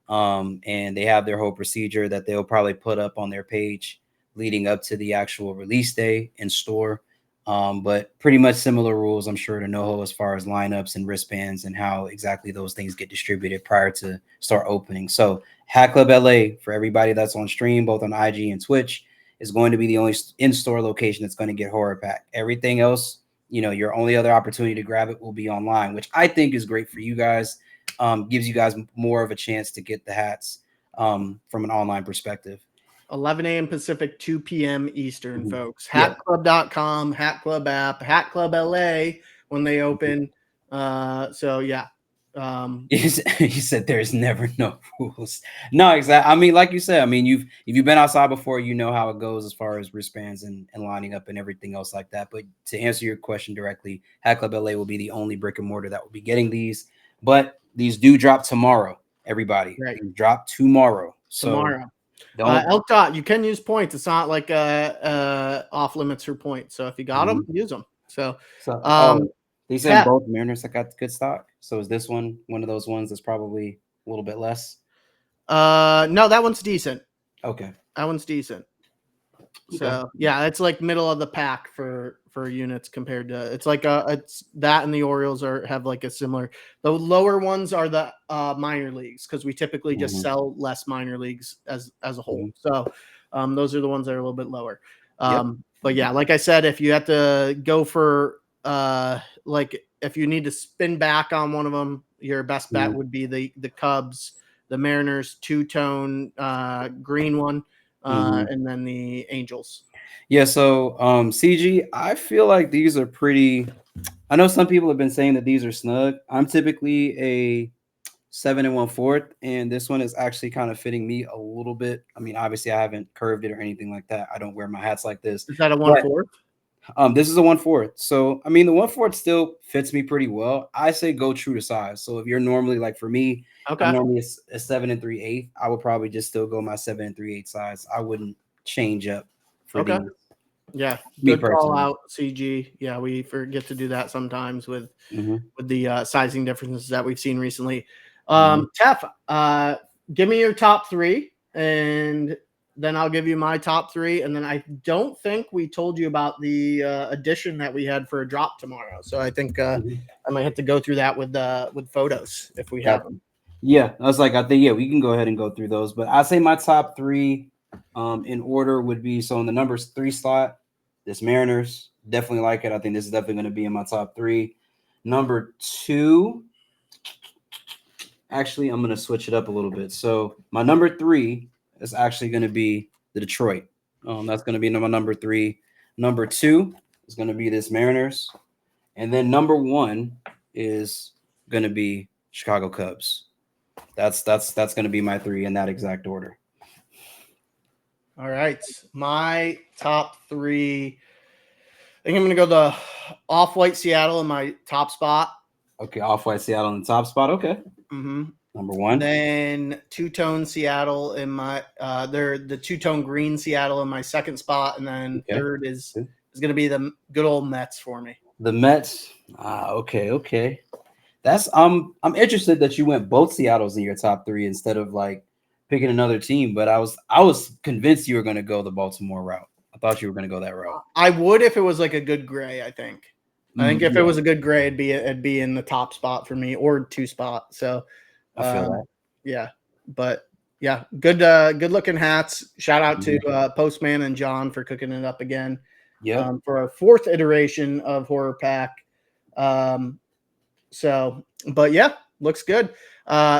And they have their whole procedure that they'll probably put up on their page leading up to the actual release day in store. But pretty much similar rules, I'm sure, to NoHo as far as lineups and wristbands and how exactly those things get distributed prior to start opening. So Hat Club LA, for everybody that's on stream, both on IG and Twitch, is going to be the only in-store location that's going to get Horror Pack. Everything else, your only other opportunity to grab it will be online, which I think is great for you guys. Gives you guys more of a chance to get the hats from an online perspective. 11 a.m. Pacific, 2 p.m. Eastern, folks. Yeah. Hatclub.com, Hat Club app, Hat Club LA when they open. So yeah. He said there's never no rules. No, exactly. I mean, like you said, I mean, if you've been outside before, you know how it goes as far as wristbands and lining up and everything else like that. But to answer your question directly, Hat Club LA will be the only brick and mortar that will be getting these. But these do drop tomorrow, everybody. Right. These drop tomorrow. Tomorrow. Don't Elk Dot, you can use points. It's not like off limits for points. So if you got them, use them. So they said both Mariners that got good stock. So is this one of those ones that's probably a little bit less? No, that one's decent. Okay. That one's decent. So yeah, it's like middle of the pack for units compared to it's like it's that and the Orioles have like a similar. The lower ones are the minor leagues because we typically just sell less minor leagues as a whole. So those are the ones that are a little bit lower. But yeah, like I said, if you have to go for like if you need to spin back on one of them, your best bet would be the Cubs, the Mariners two-tone green one. And then the Angels. Yeah, so CG, I feel like these are pretty. I know some people have been saying that these are snug. I'm typically a 7 1/4, and this one is actually kind of fitting me a little bit. I mean, obviously, I haven't curved it or anything like that. I don't wear my hats like this. Is that a 1/4? This is a 1/4. So I mean, the 1/4 still fits me pretty well. I say go true to size. So if you're normally like for me, okay, I'm normally a 7 3/8. I would probably just still go my 7 3/8 size. I wouldn't change up for these. Yeah, good call out, CG. Yeah, we forget to do that sometimes with the sizing differences that we've seen recently. Tef, give me your top three, and then I'll give you my top three. And then I don't think we told you about the addition that we had for a drop tomorrow. So I think I might have to go through that with photos if we have them. Yeah, I think we can go ahead and go through those. But I say my top three in order would be, so in the numbers 3 slot, this Mariners, definitely like it. I think this is definitely going to be in my top 3. Number 2, actually, I'm going to switch it up a little bit. So my number 3 is actually going to be the Detroit. That's going to be my number 3. Number 2 is going to be this Mariners. And then number 1 is going to be Chicago Cubs. That's going to be my 3 in that exact order. All right. My top 3. I think I'm going to go the Off-White Seattle in my top spot. Okay, Off-White Seattle in the top spot. Okay. Number 1. Then two-tone Seattle in my the two-tone green Seattle in my second spot, and then third is going to be the good old Mets for me. The Mets. Okay. That's I'm interested that you went both Seattles in your top 3 instead of like picking another team, but I was convinced you were going to go the Baltimore route. I thought you were going to go that route. I would if it was like a good gray. I think if it was a good gray, it'd be in the top spot for me or 2 spot. So I feel that. Yeah, but yeah, good looking hats. Shout out to Postman and John for cooking it up again. Yeah, for our 4th iteration of Horror Pack. So, but yeah, looks good.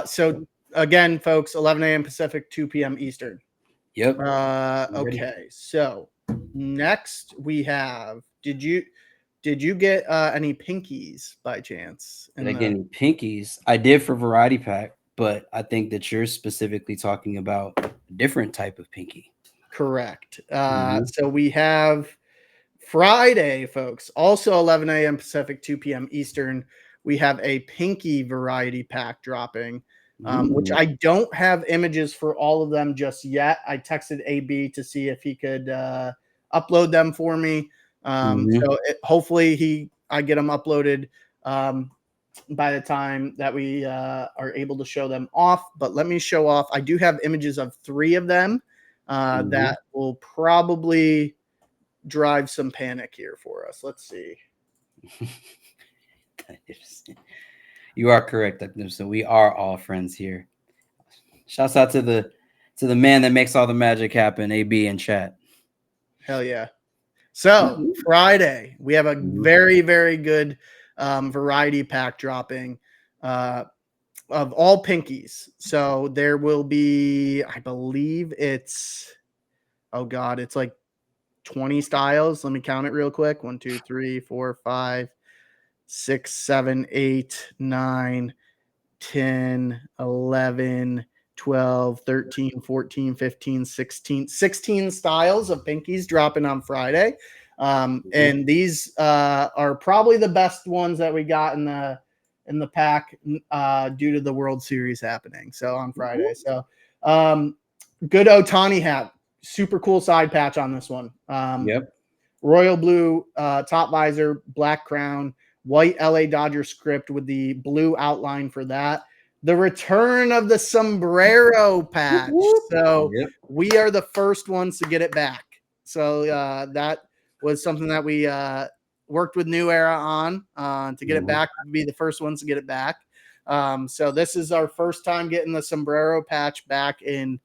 So again, folks, 11 a.m. Pacific, 2 p.m. Eastern. Yep. Okay. So next we have, did you get any pinkies by chance? Did I get any pinkies? I did for Variety Pack, but I think that you're specifically talking about a different type of pinky. Correct. So we have Friday, folks, also 11 a.m. Pacific, 2 p.m. Eastern. We have a pinky variety pack dropping, which I don't have images for all of them just yet. I texted AB to see if he could upload them for me. Mhm. So hopefully I get them uploaded by the time that we are able to show them off. But let me show off. I do have images of 3 of them that will probably drive some panic here for us. Let's see. You are correct. So we are all friends here. Shouts out to the man that makes all the magic happen, AB in chat. Hell yeah. So Friday, we have a very, very good variety pack dropping of all pinkies. So there will be, I believe it's, oh God, it's like 20 styles. Let me count it real quick. 1, 2, 3, 4, 5, 6, 7, 8, 9, 10, 11, 12, 13, 14, 15, 16 styles of pinkies dropping on Friday. And these are probably the best ones that we got in the pack due to the World Series happening. So on Friday. So good Otani hat. Super cool side patch on this one. Royal blue top visor, black crown, white LA Dodger script with the blue outline for that. The return of the sombrero patch. So we are the first ones to get it back. So that was something that we worked with New Era on to get it back, be the first ones to get it back. So this is our first time getting the sombrero patch back in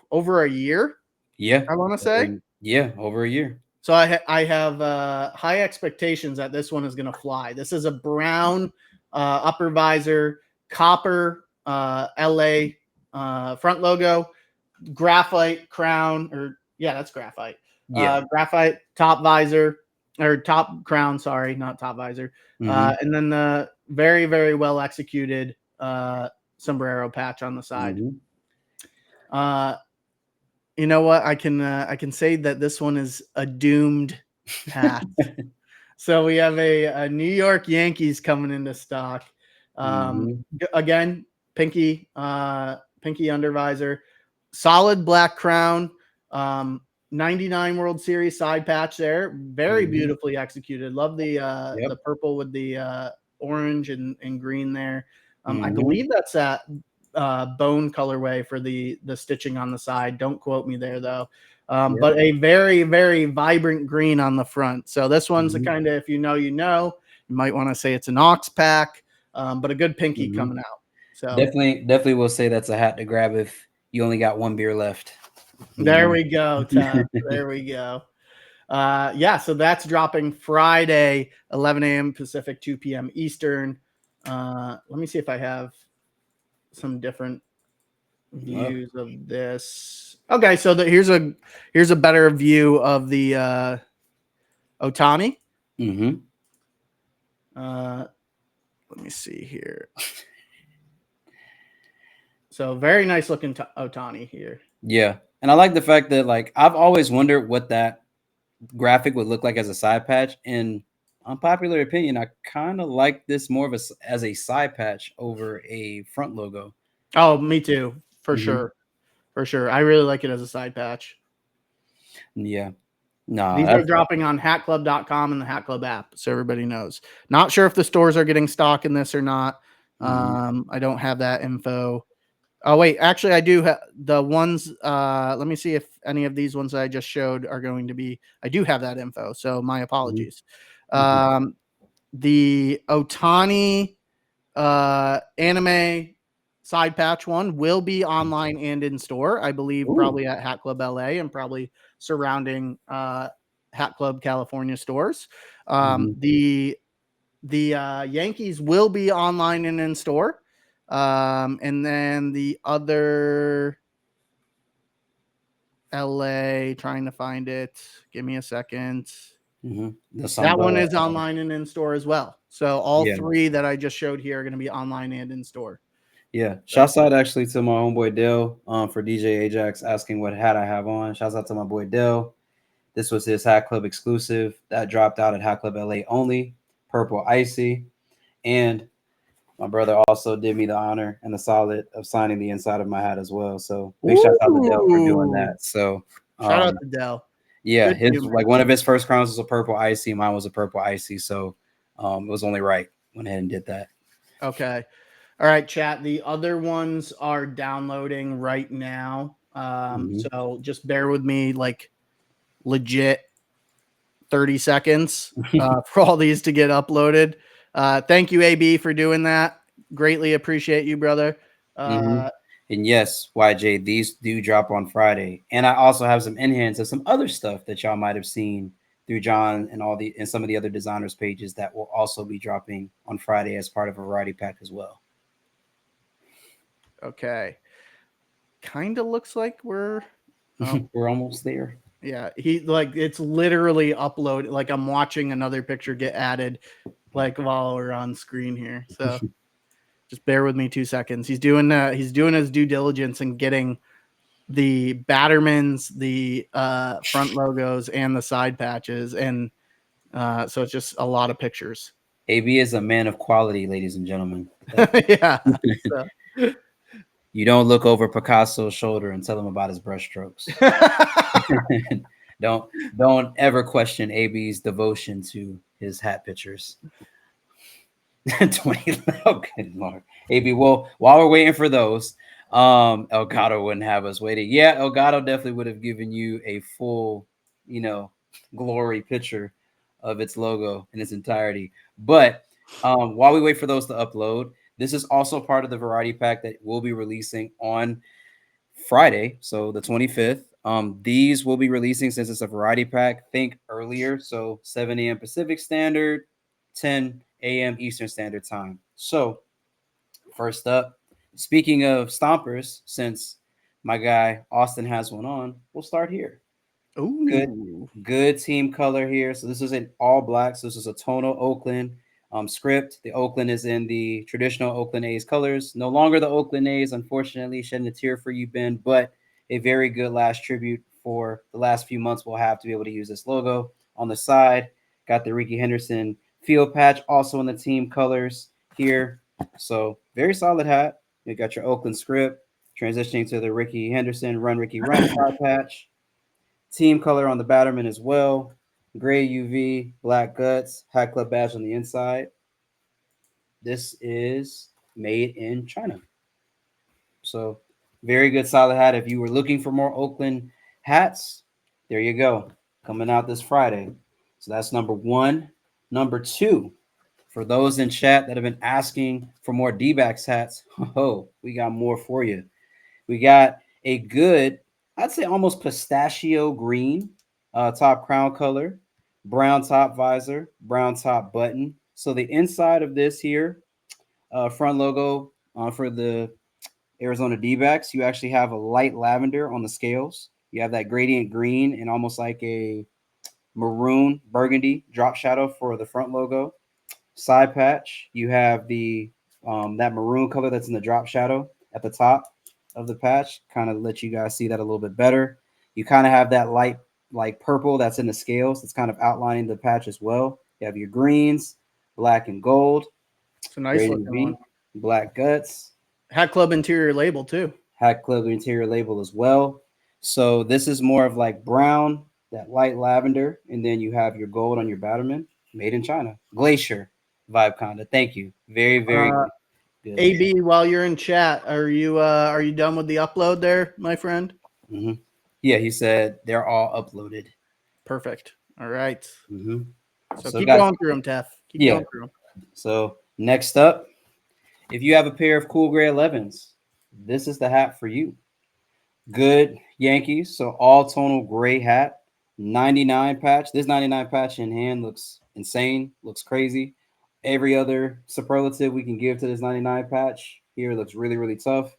over a year. Yeah. I want to say. Yeah, over a year. So I have high expectations that this one is going to fly. This is a brown upper visor, copper LA front logo, graphite crown, or yeah, that's graphite. Graphite top visor or top crown. Sorry, not top visor. And then the very, very well executed sombrero patch on the side. You know what? I can say that this one is a doomed hat. So we have a New York Yankees coming into stock. Again, pinky undervisor, solid black crown, 99 World Series side patch there. Very beautifully executed. Love the purple with the orange and green there. I believe that's that bone colorway for the stitching on the side. Don't quote me there though. But a very, very vibrant green on the front. So this one's a kind of, if you know, you might want to say it's an ox pack, but a good pinky coming out. So definitely will say that's a hat to grab if you only got 1 beer left. There we go, Tough. There we go. Yeah, so that's dropping Friday, 11 a.m. Pacific, 2 p.m. Eastern. Let me see if I have some different views of this. Okay, so here's a better view of the Otani. Let me see here. So very nice looking Otani here. Yeah, and I like the fact that like I've always wondered what that graphic would look like as a side patch. And unpopular opinion, I kind of like this more of as a side patch over a front logo. Oh, me too, for sure. For sure. I really like it as a side patch. Yeah. No, these are dropping on hatclub.com and the Hat Club app, so everybody knows. Not sure if the stores are getting stock in this or not. I don't have that info. Oh, wait, actually, I do have the ones. Let me see if any of these ones that I just showed are going to be. I do have that info, so my apologies. The Otani anime side patch one will be online and in store, I believe. Probably at Hat Club LA and probably surrounding Hat Club California stores. The Yankees will be online and in store. And then the other LA, trying to find it. Give me a second. That one is online and in store as well. So all 3 that I just showed here are going to be online and in store. Yeah. Shouts out actually to my homeboy Dale for DJ Ajax asking what hat I have on. Shouts out to my boy Dale. This was his Hat Club exclusive that dropped out at Hat Club LA only. Purple Icy. And my brother also did me the honor and the solid of signing the inside of my hat as well. So big shout out to Dell for doing that. So shout out to Dell. Yeah, Good for his you, like one of his first crowns was a purple icy. Mine was a purple icy. So it was only right. Went ahead and did that. man. Okay. All right, chat. The other ones are downloading right now. So just bear with me, like legit 30 seconds for all these to get uploaded. Thank you, AB, for doing that. Greatly appreciate you, brother. And yes, YJ, these do drop on Friday. And I also have some enhance of some other stuff that y'all might have seen through John and some of the other designers' pages that will also be dropping on Friday as part of a variety pack as well. Okay. Kind of looks like we're We're almost there. yeah, it's literally upload, like I'm watching another picture get added like while we're on screen here. So just bear with me 2 seconds. He's doing his due diligence and getting the Battermans, the front logos, and the side patches, and so it's just a lot of pictures. AB is a man of quality, ladies and gentlemen. Yeah. So. You don't look over Picasso's shoulder and tell him about his brushstrokes. don't ever question AB's devotion to his hat pictures. 20. Oh, good Lord. AB, well, while we're waiting for those, Elgato wouldn't have us waiting. Yeah, Elgato definitely would have given you a full, glory picture of its logo in its entirety. But while we wait for those to upload, this is also part of the variety pack that we'll be releasing on Friday, so the 25th. These will be releasing since it's a variety pack. Think earlier, so 7 a.m. Pacific Standard, 10 a.m. Eastern Standard Time. So, first up, speaking of stompers, since my guy Austin has one on, we'll start here. Good team color here. So this is an all black. So this is a tonal Oakland script. The Oakland is in the traditional Oakland A's colors. No longer the Oakland A's, unfortunately. Shedding a tear for you, Ben, but a very good last tribute for the last few months. We'll have to be able to use this logo on the side. Got the Ricky Henderson field patch also in the team colors here. So very solid hat. You got your Oakland script transitioning to the Ricky Henderson Run Ricky Run side patch. Team color on the Batterman as well. Gray UV, black guts, Hat Club badge on the inside. This is made in China. So very good solid hat. If you were looking for more Oakland hats, there you go. Coming out this Friday. So that's number one. Number two, for those in chat that have been asking for more D-backs hats, we got more for you. We got a good, I'd say almost pistachio green top crown color, brown top visor, brown top button. So the inside of this here, front logo for the Arizona D-backs, you actually have a light lavender on the scales. You have that gradient green and almost like a maroon burgundy drop shadow for the front logo. Side patch, you have the that maroon color that's in the drop shadow at the top of the patch, kind of let you guys see that a little bit better. You kind of have that light like purple that's in the scales that's kind of outlining the patch as well. You have your greens, black and gold. It's a nice looking one. Black guts. Hat Club interior label too. Hat Club interior label as well. So this is more of like brown, that light lavender, and then you have your gold on your Batterman, made in China. Glacier vibe kinda. Thank you. Very, very good. AB, while you're in chat, are you done with the upload there, my friend? Mm-hmm. Yeah, he said they're all uploaded. Perfect. All right. Mm-hmm. So keep going through them, Tef. Keep going through them. So next up, if you have a pair of cool gray 11s, this is the hat for you. Good Yankees. So all tonal gray hat. 99 patch. This 99 patch in hand looks insane. Looks crazy. Every other superlative we can give to this 99 patch here looks really, really tough.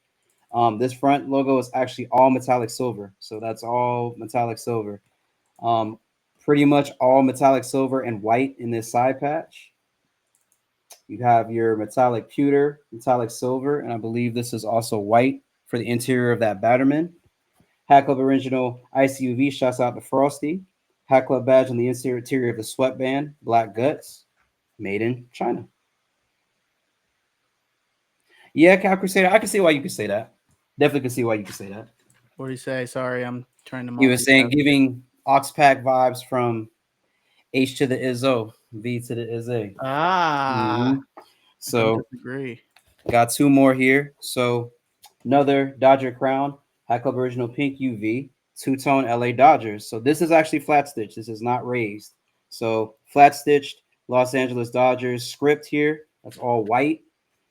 This front logo is actually all metallic silver. So that's all metallic silver. Pretty much all metallic silver and white in this side patch. You have your metallic pewter, metallic silver, and I believe this is also white for the interior of that Batterman. Hat Club original ICUV shouts out to Frosty. Hat Club badge on the interior of the sweatband, black guts, made in China. Yeah, Cap Crusader, I can see why you could say that. Definitely can see why you could say that. What do you say? Sorry, I'm trying to. He was saying Oxpack vibes from H to the Izzo, V to the Izzy. I don't So disagree. got two more here. So another Dodger crown, Hat Club Original Pink UV, two-tone LA Dodgers. So this is actually flat stitched. This is not raised. So flat stitched Los Angeles Dodgers script here. That's all white.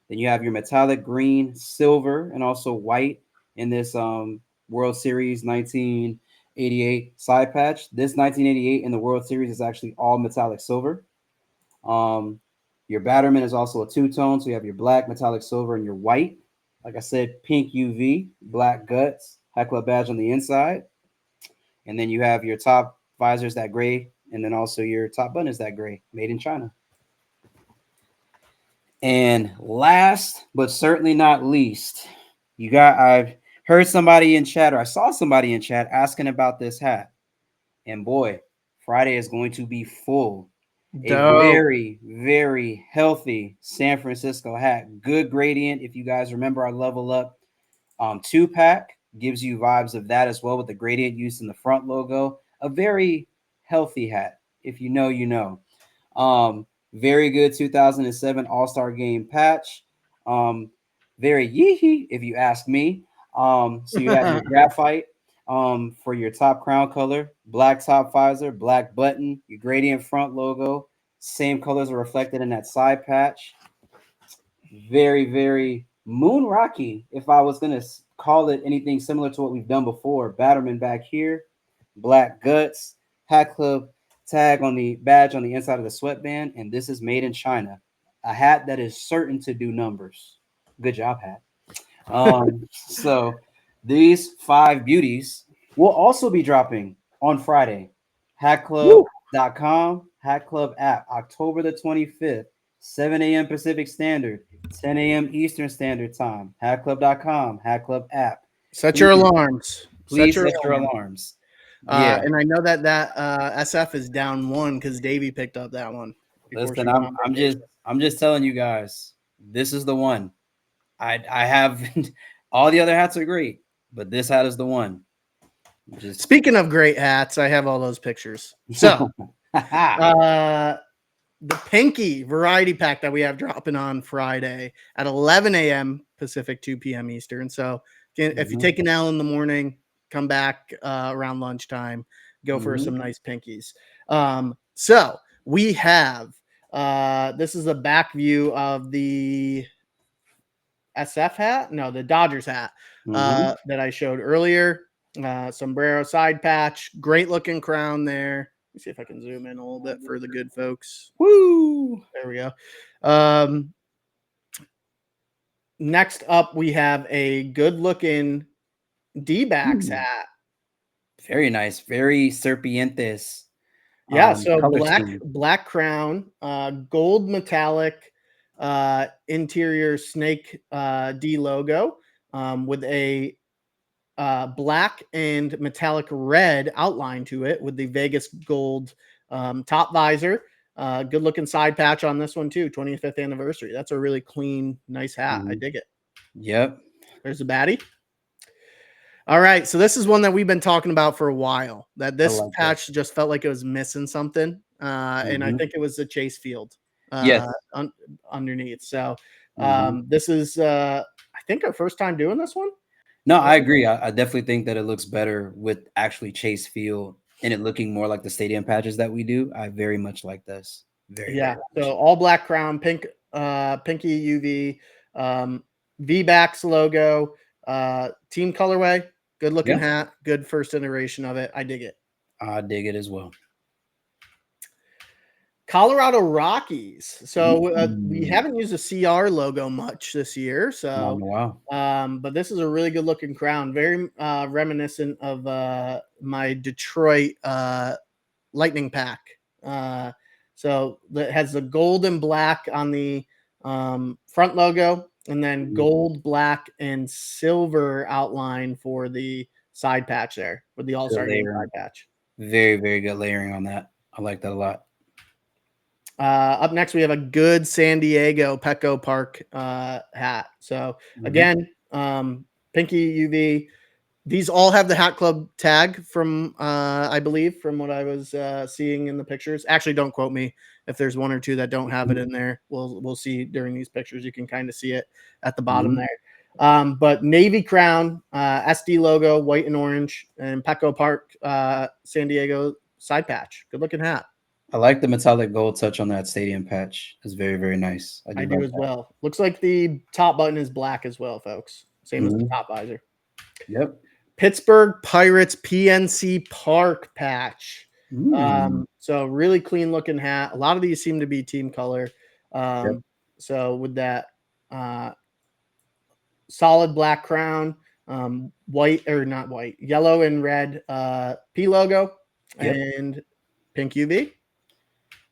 Then you have your metallic green, silver, and also white in this World Series 1988 side patch. This 1988 in the World Series is actually all metallic silver. Um, your Batterman is also a two-tone, so you have your black, metallic silver, and your white. Like I said, pink UV, black guts, Heckler badge on the inside. And then you have your top visors that gray, and then also your top button is that gray, made in China. And last but certainly not least, I've heard somebody in chat, or I saw somebody in chat asking about this hat. And boy, Friday is going to be full. A Dope. very, very healthy San Francisco hat. Good gradient. If you guys remember our level up 2-pack, gives you vibes of that as well with the gradient used in the front logo. A very healthy hat. If you know, you know. Very good 2007 All-Star Game patch. Very yee if you ask me. So you have your graphite for your top crown color, black top visor, black button, your gradient front logo. Same colors are reflected in that side patch. Very, very moon rocky. If I was gonna call it anything similar to what we've done before, Batterman back here, black guts, Hat Club tag on the badge on the inside of the sweatband, and this is made in China. A hat that is certain to do numbers. Good job, hat. So these 5 beauties will also be dropping on Friday. HatClub.com, Hat Club app, October the 25th, 7 a.m. Pacific Standard, 10 a.m. Eastern Standard Time. HatClub.com, Hat Club app. Set your alarms. Please set your alarms. Yeah. And I know that SF is down 1 because Davey picked up that one. Listen, I'm just telling you guys, this is the one. I have all the other hats are great, but this hat is the one. Speaking of great hats, I have all those pictures. So the Pinky variety pack that we have dropping on Friday at 11 a.m. Pacific, 2 p.m. Eastern. So if you take an L in the morning, come back around lunchtime, go for some nice pinkies. So we have this is a back view of the SF hat, no, the Dodgers hat that I showed earlier. Sombrero side patch, great looking crown there. Let me see if I can zoom in a little bit for the good folks. Woo! There we go. Next up, we have a good looking D-backs hat. Very nice, very serpientes. Yeah, so black crown, gold metallic interior snake D logo with a black and metallic red outline to it with the Vegas gold top visor. Good looking side patch on this one too. 25th anniversary. That's a really clean, nice hat. I dig it. Yep. There's a baddie. All right, so this is one that we've been talking about for a while. That this patch just felt like it was missing something, and I think it was the Chase Field underneath. So this is, I think, our first time doing this one. No, I agree. I definitely think that it looks better with actually Chase Field and it looking more like the stadium patches that we do. I very much like this. Very so all black crown, pink, pinky UV, V-backs logo, team colorway. Good looking hat. Good first iteration of it. I dig it. I dig it as well. Colorado Rockies. So we haven't used a CR logo much this year. So, but this is a really good looking crown. Very reminiscent of my Detroit Lightning pack. So that has the gold and black on the front logo, and then gold, black, and silver outline for the side patch there with the All-Star Game side patch. Very, very good layering on that. I like that a lot. Up next, we have a good San Diego Petco Park hat. So again, pinky UV, These all have the Hat Club tag from, I believe, from what I was seeing in the pictures. Actually, don't quote me if there's one or two that don't have it in there. We'll see during these pictures. You can kind of see it at the bottom there. But Navy crown, SD logo, white and orange, and Petco Park, San Diego side patch. Good looking hat. I like the metallic gold touch on that stadium patch. It's very, very nice. I do like as that. well. Looks like the top button is black as well, folks. Same as the top visor. Yep. Pittsburgh Pirates PNC Park patch. So really clean looking hat. A lot of these seem to be team color. So with that solid black crown, white or not white, yellow and red P logo, and pink UV.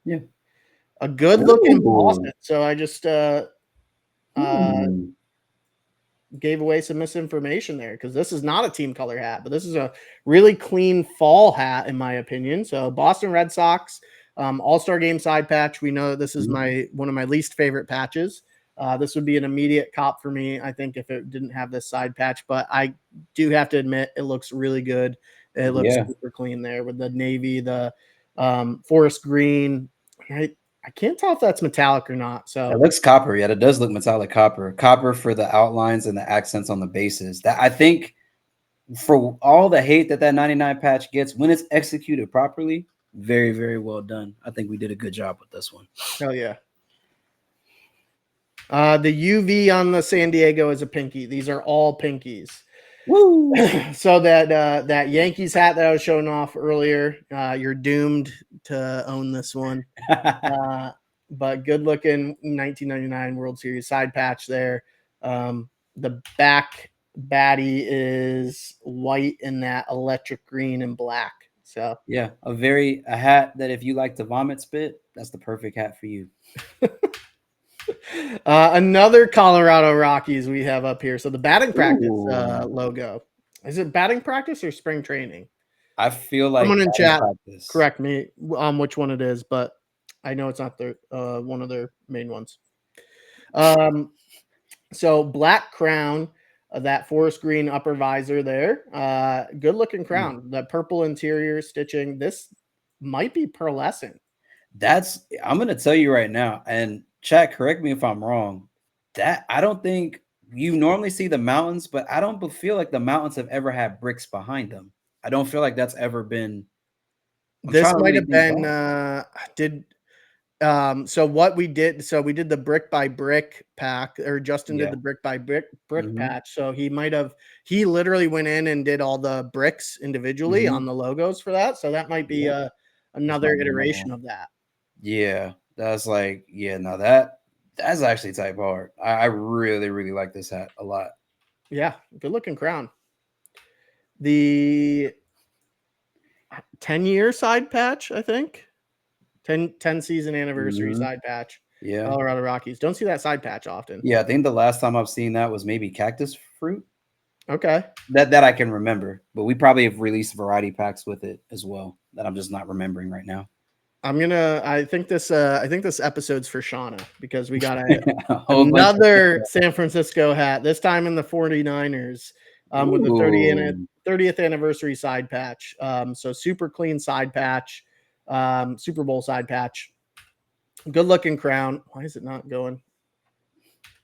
Yeah. A good looking Boston. So I just gave away some misinformation there because this is not a team color hat, but this is a really clean fall hat in my opinion. So Boston Red Sox All-Star Game side patch. We know that this is one of my least favorite patches. This would be an immediate cop for me, I think, if it didn't have this side patch, but I do have to admit it looks really good. It looks super clean there with the navy, the forest green. I can't tell if that's metallic or not. So it looks copper. Yeah, it does look metallic copper. Copper for the outlines and the accents on the bases. That I think for all the hate that 99 patch gets, when it's executed properly, very, very well done. I think we did a good job with this one. Hell yeah. The UV on the San Diego is a pinky. These are all pinkies. Woo! So that Yankees hat that I was showing off earlier, you're doomed to own this one. But good looking 1999 World Series side patch there. The back baddie is white in that electric green and black. So yeah, a hat that if you like to vomit spit, that's the perfect hat for you. Another Colorado Rockies we have up here. So the batting practice logo. Is it batting practice or spring training? I feel like someone in chat correct me on which one it is, but I know it's not their one of their main ones. So black crown, that forest green upper visor there. Good looking crown. That purple interior stitching. This might be pearlescent. I'm gonna tell you right now, and chat, correct me if I'm wrong. That I don't think you normally see the mountains, but I don't feel like the mountains have ever had bricks behind them. I don't feel like that's ever been. This might have been so what we did, so we did the brick by brick pack, or Justin did the brick by brick patch. So he literally went in and did all the bricks individually on the logos for that. So that might be another iteration of that. Yeah, that's like, that's actually type hard. I really, really like this hat a lot. Yeah, good looking crown. The 10-year side patch, I think. 10 season anniversary side patch. Yeah. Colorado Rockies. Don't see that side patch often. Yeah, I think the last time I've seen that was maybe cactus fruit. Okay. That I can remember, but we probably have released variety packs with it as well that I'm just not remembering right now. I think this episode's for Shauna because we got another San Francisco hat, this time in the 49ers with the 30th anniversary side patch. So super clean side patch, Super Bowl side patch. Good looking crown. Why is it not going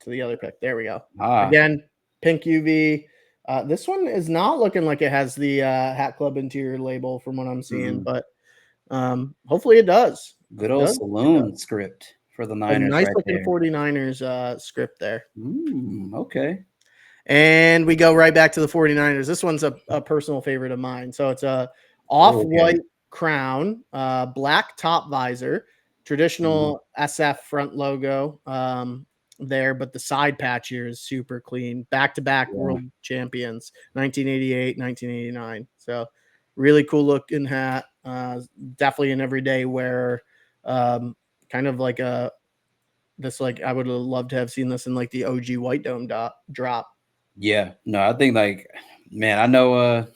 to the other pick? There we go. Again, pink UV. This one is not looking like it has the Hat Club interior label from what I'm seeing, but hopefully it does. Good old saloon script for the Niners. A nice looking 49ers script there. Okay. And we go right back to the 49ers. This one's a personal favorite of mine. So it's a off-white crown, black top visor, traditional SF front logo there, but the side patch here is super clean. Back-to-back world champions, 1988, 1989. So really cool looking hat. Definitely an everyday wear. Kind of like I would have loved to have seen this in like the OG White Dome drop. Yeah, no, I think man, I know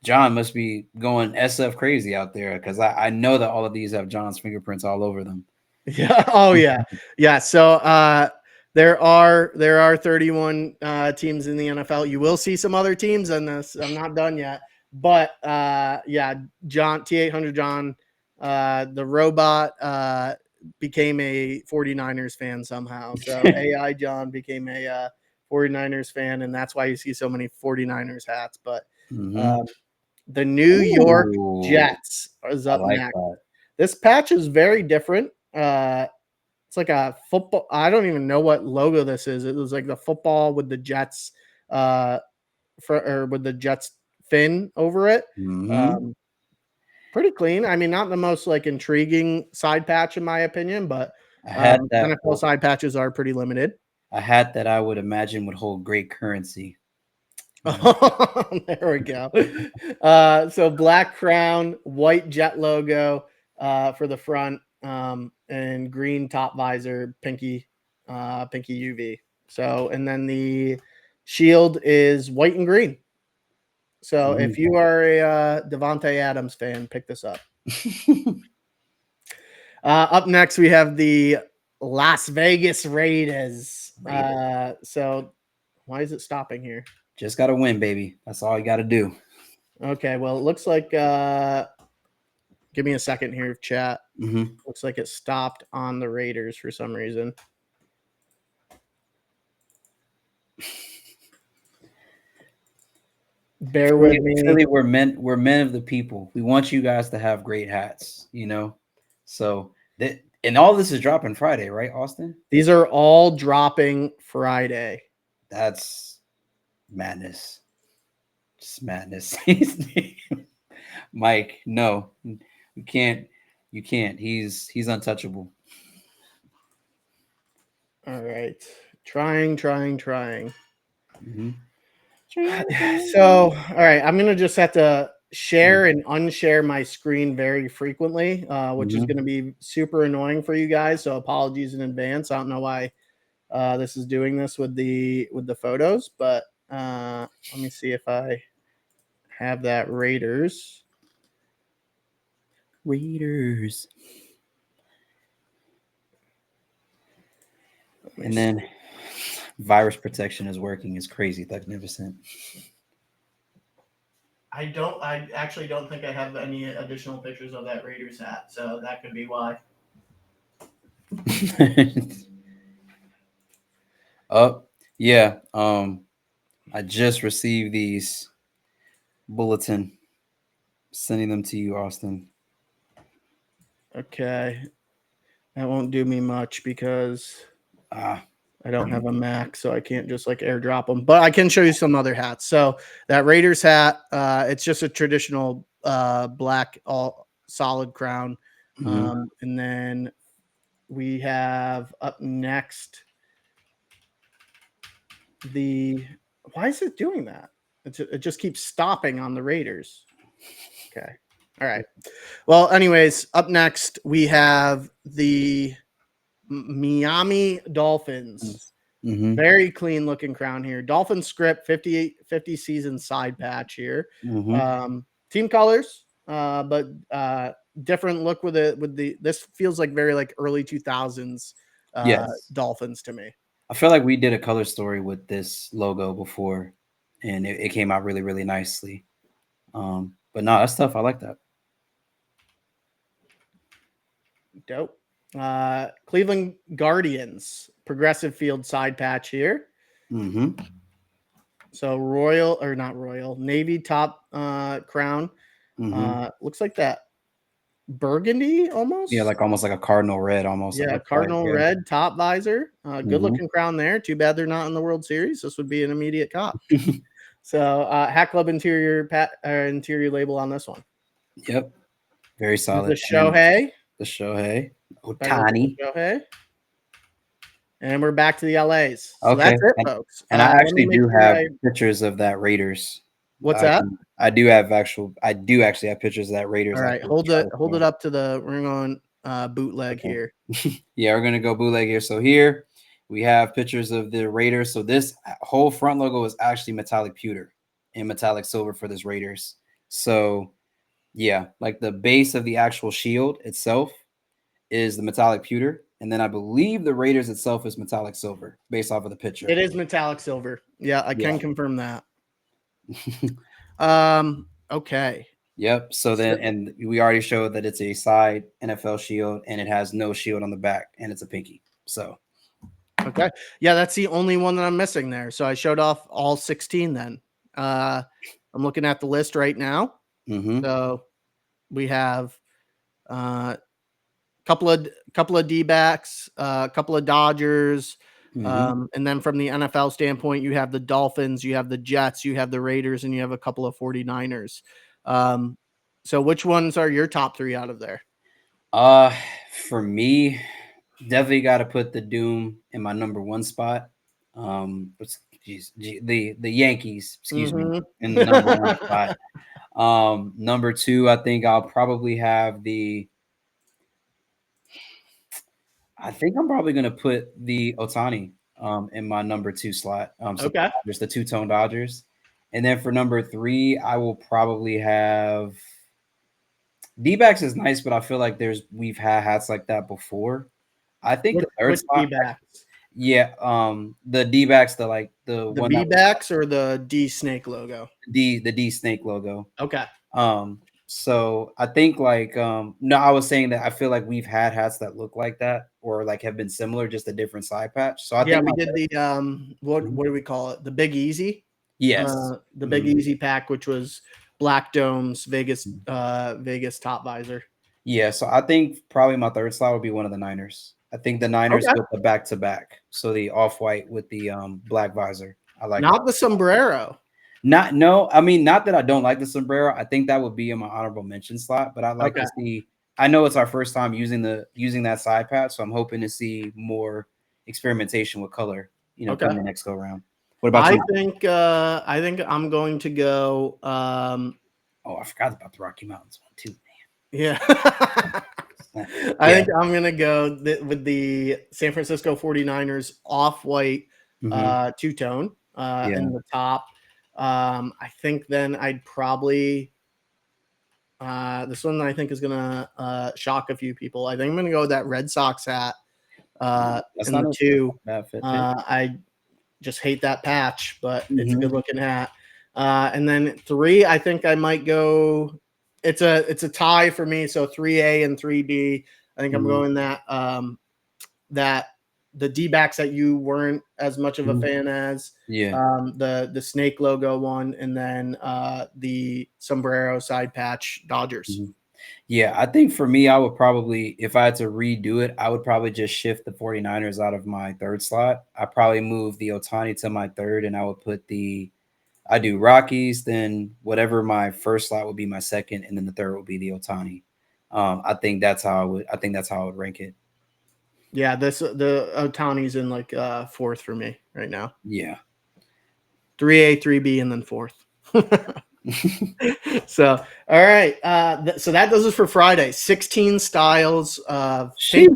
John must be going SF crazy out there because I know that all of these have John's fingerprints all over them. Yeah. Oh yeah. Yeah. So There are 31 teams in the NFL. You will see some other teams in this. I'm not done yet, but yeah, John T800 John, the robot, became a 49ers fan somehow. So AI John became a 49ers fan, and that's why you see so many 49ers hats. But the New York Jets is up next. That. This patch is very different. It's like a football. I don't even know what logo this is. It was like the football with the Jets, with the Jets fin over it. Pretty clean. I mean, not the most like intriguing side patch in my opinion, but NFL side patches are pretty limited. A hat that I would imagine would hold great currency. Oh, there we go. So black crown, white Jet logo for the front, and green top visor, pinky UV. So, and then the shield is white and green. So if you are a Devontae Adams fan, pick this up. Up next, we have the Las Vegas Raiders. So why is it stopping here? Just got to win, baby. That's all you got to do. Okay, well, it looks like give me a second here, chat. Looks like it stopped on the Raiders for some reason. Bear with me. Philly, we're men of the people. We want you guys to have great hats, you know. So that, and all this is dropping Friday, right, Austin? These are all dropping Friday. That's madness. Just madness. Mike, no, you can't. You can't. He's untouchable. All right, trying. So, all right, I'm gonna just have to share and unshare my screen very frequently, which is going to be super annoying for you guys. So, apologies in advance. I don't know why this is doing this with the photos, but let me see if I have that Raiders. And then virus protection is working. It's crazy, magnificent. I actually don't think I have any additional pictures of that Raiders hat, so that could be why. Oh, yeah. I just received these bulletin, sending them to you, Austin. Okay. That won't do me much because I don't have a Mac, so I can't just like airdrop them. But I can show you some other hats. So that Raiders hat, it's just a traditional black all solid crown. And then we have up next why is it doing that? It just keeps stopping on the Raiders. Okay. All right. Well, anyways, up next we have the Miami Dolphins. Very clean looking crown here. Dolphin script 50 season side patch here. Team colors, but different look with this feels like very like early 2000s Dolphins to me. I feel like we did a color story with this logo before, and it came out really, really nicely. But no, that's tough. I like that. Dope. Cleveland Guardians progressive field side patch here. So navy top crown. Looks like that burgundy almost. Yeah, almost like a cardinal red almost. Yeah, cardinal red top visor. Good looking crown there. Too bad they're not in the World Series. This would be an immediate cop. So Hat Club interior label on this one. Yep. Very solid. The Shohei. Ohtani. And we're back to the LAs. So okay. That's it, folks. And I actually do have pictures of that Raiders. What's that? I do actually have pictures of that Raiders. All right, hold it up to we're going bootleg here. Yeah, we're gonna go bootleg here. So here we have pictures of the Raiders. So this whole front logo is actually metallic pewter and metallic silver for this Raiders. So yeah, like the base of the actual shield itself is the metallic pewter, and then I believe the Raiders itself is metallic silver based off of the picture. It is metallic silver. Yeah, I can Yeah. confirm that. Okay. Yep. So then, and we already showed that it's a side NFL shield, and it has no shield on the back, and it's a pinky. So Okay. Yeah, that's the only one that I'm missing there. So I showed off all 16 then. I'm looking at the list right now. mhm. So we have a couple of D-backs, a couple of Dodgers, Mhm. and then from the NFL standpoint, you have the Dolphins, you have the Jets, you have the Raiders, and you have a couple of 49ers. So which ones are your top 3 out of there? Uh, for me, definitely got to put the Doom in my number 1 spot. The Yankees, excuse me, Mhm. in the number 1 spot. Number 2, I think I'll probably have the. I think I'm probably gonna put the Otani in my number 2 slot. So Okay. there's the two-tone Dodgers, and then for number 3, I will probably have. D-backs is nice, but I feel like we've had hats like that before. I think the third Which spot, D-backs? yeah, the D-backs, the The one that was B-backs or the D snake logo? the D snake logo. Okay. So I think no, I was saying that I feel like we've had hats that look like that or like have been similar, just a different side patch. So I Yeah, think we my did the Mhm. what do we call it? The Big Easy. Yes. The Big Mhm. Easy pack, which was black domes, Mhm. Vegas top visor. Yeah, so I think probably my third slot would be one of the Niners. I think the Niners Okay. with the back to back. So the off-white with the black visor. I like that. Not the sombrero. Not no, I mean, not that I don't like the sombrero. I think that would be in my honorable mention slot, but I'd like Okay. to see. I know it's our first time using that side patch, so I'm hoping to see more experimentation with color, Okay. come the next go round. What about you? I think I'm going to go Oh, I forgot about the Rocky Mountains one too, yeah. man. I Yeah. think I'm going to go with the San Francisco 49ers off-white Hmm. two-tone Yeah. in the top. I think then I'd probably this one I think is gonna shock a few people. I think I'm gonna go with that Red Sox hat That's in not the a 2. bad fit. I just hate that patch, but it's a Hmm. good looking hat. And then 3, I think I might go. It's a tie for me, so 3A and 3B. I think I'm Hmm. going that the D-backs that you weren't as much of a Hmm. fan as, Yeah. the snake logo one, and then the sombrero side patch Dodgers. Mhm. Yeah, I think for me, I would probably, if I had to redo it, I would probably just shift the 49ers out of my third slot. I probably move the Otani to my third, and I would put I do Rockies, then whatever my first slot would be my second, and then the third would be the Otani. I think that's how I would rank it. Yeah, the Otani's in like 4th for me right now. Yeah. 3A, 3B, and then 4th. So, all right. So that does it for Friday. 16 styles of Sheesh.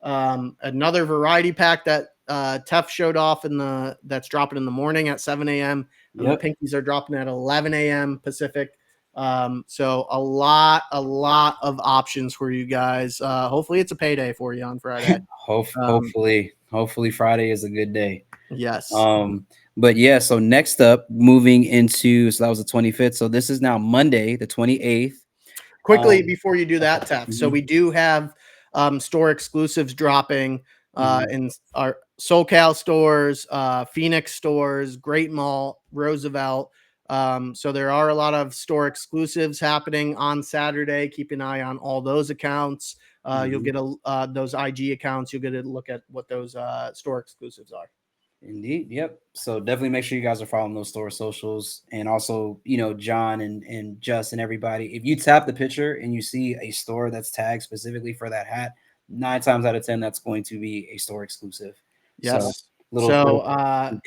pinkies. Another variety pack that Tef showed off that's dropping in the morning at 7 a.m. and the Yep. pinkies are dropping at 11 a.m. Pacific. So a lot of options for you guys. Hopefully it's a payday for you on Friday. Um, Hopefully Friday is a good day. yes. But yeah, so next up, moving into, so that was the 25th. So this is now Monday, the 28th. Quickly before you do that, Tef. So Mhm. we do have store exclusives dropping Mhm. in our SoCal stores, Phoenix stores, Great Mall, Roosevelt. So there are a lot of store exclusives happening on Saturday. Keep an eye on all those accounts. You'll Mhm. get those IG accounts. You'll get a look at what those store exclusives are. Indeed. Yep. So definitely make sure you guys are following those store socials, and also, John and Just and everybody. If you tap the picture and you see a store that's tagged specifically for that hat, 9 times out of 10, that's going to be a store exclusive. So Yes. little go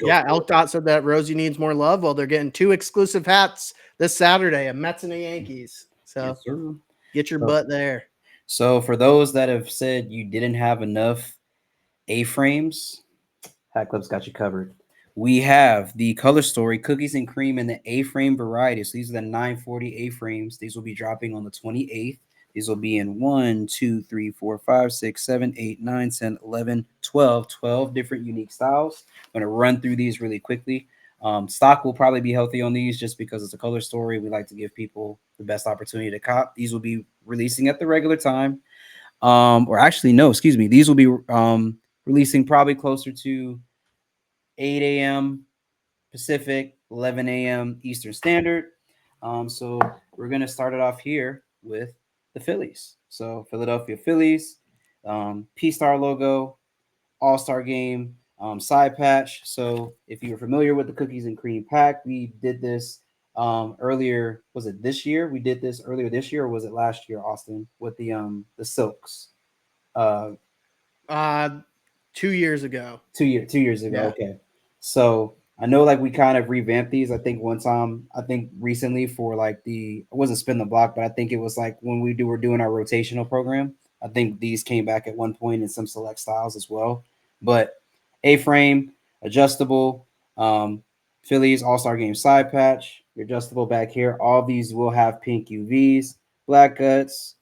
Yeah, for Elk it. Dot said that Rosie needs more love. Well, they're getting 2 exclusive hats this Saturday, a Mets and a Yankees. So Yes, sir. get your So, butt there. so for those that have said you didn't have enough A-frames, Hat Club's got you covered. We have the Colorstory cookies and cream in the A-frame variety. So these are the 940 A-frames. These will be dropping on the 28th. These will be in 1, 2, 3, 4, 5, 6, 7, 8, 9, 10, 11, 12, 12 different unique styles. I'm going to run through these really quickly. Stock will probably be healthy on these just because it's a color story. We like to give people the best opportunity to cop. These will be releasing at the regular time. Or actually, no, excuse me. These will be releasing probably closer to 8 a.m. Pacific, 11 a.m. Eastern Standard. So we're going to start it off here with the Phillies. So Philadelphia Phillies, P-Star logo, All-Star Game, side patch. So if you're familiar with the cookies and cream pack, we did this earlier. Was it this year? We did this earlier this year, or was it last year, Austin, with the silks? Uh, 2 years ago. 2 years ago. Yeah. Okay. So I know like we kind of revamped these. I think one time, I think recently for like it wasn't spin the block, but I think it was like when were doing our rotational program. I think these came back at one point in some select styles as well. But A-frame, adjustable, Phillies All-Star Game side patch, your adjustable back here. All these will have pink UVs, black guts.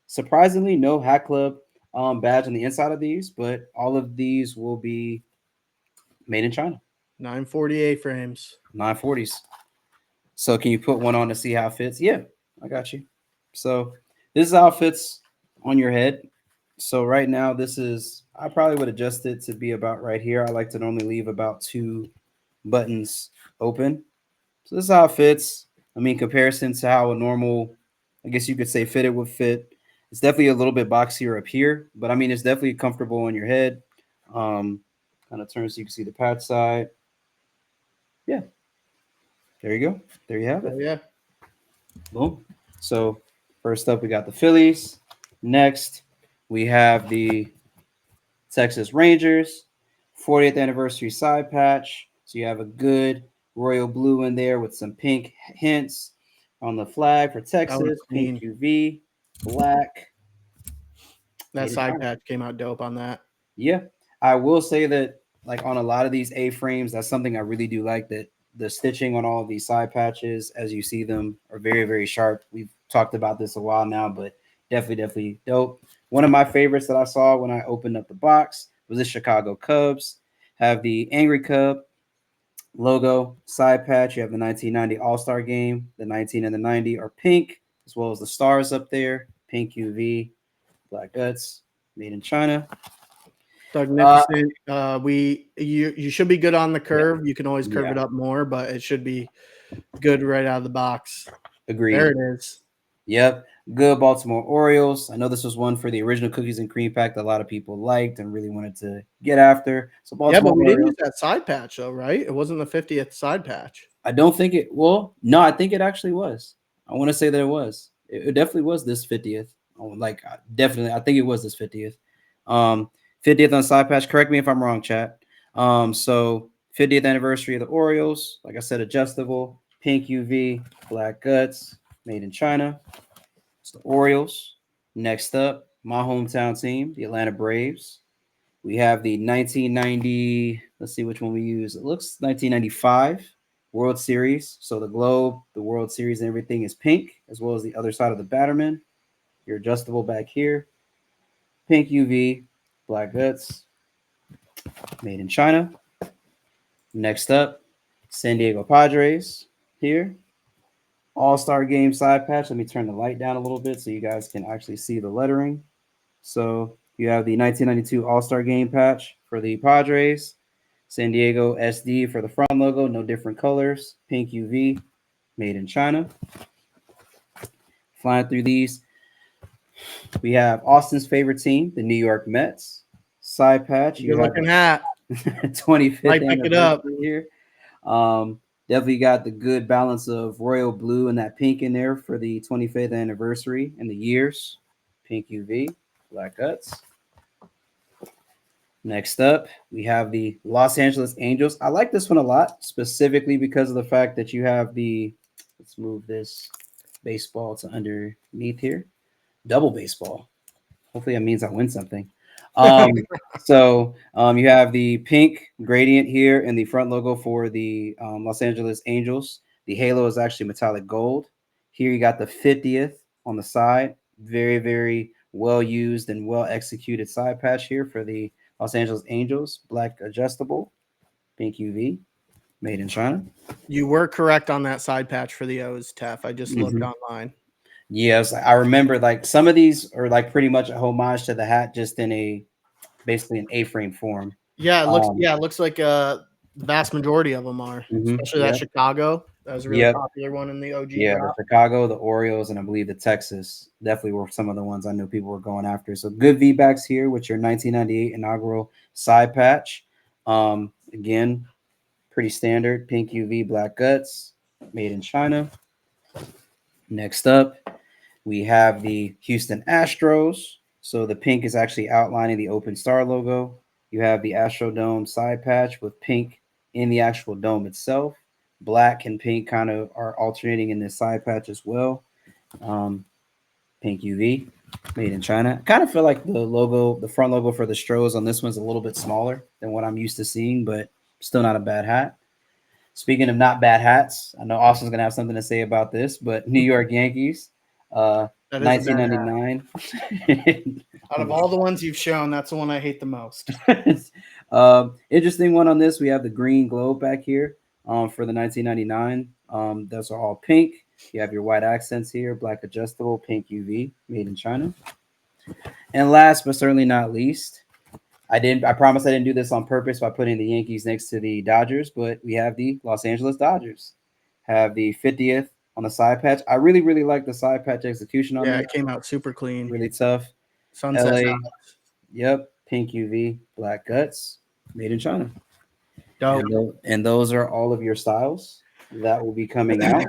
Surprisingly, no Hat Club badge on the inside of these, but all of these will be made in China. 948 frames. 940s. So can you put one on to see how it fits? Yeah, I got you. So this is how it fits on your head. So right now, I probably would adjust it to be about right here. I like to normally leave about 2 buttons open. So this is how it fits. I mean, comparison to how a normal, I guess you could say fitted would fit. It's definitely a little bit boxier up here, but I mean, it's definitely comfortable on your head. Kind of turn so you can see the patch side. Yeah, there you go. There you have Oh it. yeah. Boom. So first up, we got the Phillies. Next, we have the Texas Rangers 40th anniversary side patch. So you have a good royal blue in there with some pink hints on the flag for That one's Texas, pink clean. UV, black. That side patch came out dope on that. Yeah, I will say that like on a lot of these A-frames, that's something I really do like, that the stitching on all of these side patches, as you see them, are very, very sharp. We've talked about this a while now, but definitely dope. One of my favorites that I saw when I opened up the box was the Chicago Cubs. Have the Angry Cub logo side patch. You have the 1990 All-Star Game. The 19 and the 90 are pink, as well as the stars up there. Pink UV, black guts, made in China. Magnificent. You should be good on the curve. You can always curve Yeah. it up more, but it should be good right out of the box. Agreed. There it is. Yep. Good Baltimore Orioles. I know this was one for the original cookies and cream pack that a lot of people liked and really wanted to get after. So Yeah, Baltimore but we didn't Orioles. use that side patch though, right? It wasn't the 50th side patch. I don't think it. Well, no, I think it actually was. I want to say that it was. It definitely was this 50th. Like definitely, I think it was this 50th. 50th on side patch. Correct me if I'm wrong, chat. So 50th anniversary of the Orioles. Like I said, adjustable, pink UV, black guts, made in China. It's the Orioles. Next up, my hometown team, the Atlanta Braves. We have the 1990. Let's see which one we use. It looks 1995 World Series. So the globe, the World Series, and everything is pink, as well as the other side of the Batterman. Your adjustable back here, pink UV, black guts, made in China. Next up, San Diego Padres here. All-Star Game side patch. Let me turn the light down a little bit so you guys can actually see the lettering. So you have the 1992 All-Star Game patch for the Padres. San Diego SD for the front logo, no different colors. Pink UV, made in China. Flying through these, we have Austin's favorite team, the New York Mets. Side patch, you Good have looking hat. 25th Might pick it up. anniversary here. Definitely got the good balance of royal blue and that pink in there for the 25th anniversary and the years. Pink UV, black guts. Next up, we have the Los Angeles Angels. I like this one a lot, specifically because of the fact that you have let's move this baseball to underneath here. Double baseball. Hopefully that means I win something. You have the pink gradient here in the front logo for the Los Angeles Angels. The halo is actually metallic gold. Here you got the 50th on the side, Very, very well used and well executed side patch here for the Los Angeles Angels. Black adjustable, pink UV, made in China. You were correct on that side patch for the O's, Tef. I just looked online. Yes, I remember like some of these are like pretty much a homage to the hat, just in a basically an A-frame form. Yeah, Um, it looks like the vast majority of them are, especially that yep, Chicago. That was a really yep, popular one in the OG yeah. The drop. Chicago, the Orioles, and I believe the Texas definitely were some of the ones I know people were going after. So good V-backs here with your 1998 inaugural side patch. Again, pretty standard pink UV black guts, made in China. Next up, we have the Houston Astros. So the pink is actually outlining the open star logo. You have the Astrodome side patch with pink in the actual dome itself. Black and pink kind of are alternating in this side patch as well. Um, Pink UV, made in China. I kind of feel like the logo, the front logo for the Stros on this one's a little bit smaller than what I'm used to seeing, but still not a bad hat. Speaking of not bad hats, I know Austin's gonna have something to say about this, but New York Yankees, That is a bad hat. 1999. Out of all the ones you've shown, that's the one I hate the most. Interesting one on this. We have the green globe back here for the 1999. Those are all pink. You have your white accents here, black adjustable, pink UV, made in China. And last but certainly not least, I promise I didn't do this on purpose by putting the Yankees next to the Dodgers, but we have the Los Angeles Dodgers. Have the 50th on the side patch. I really, really like the side patch execution on Yeah, this. it came out super clean. Really tough. Sunset LA, Alex. yep, pink UV, black guts, made in China. Dope. And those are all of your styles that will be coming out.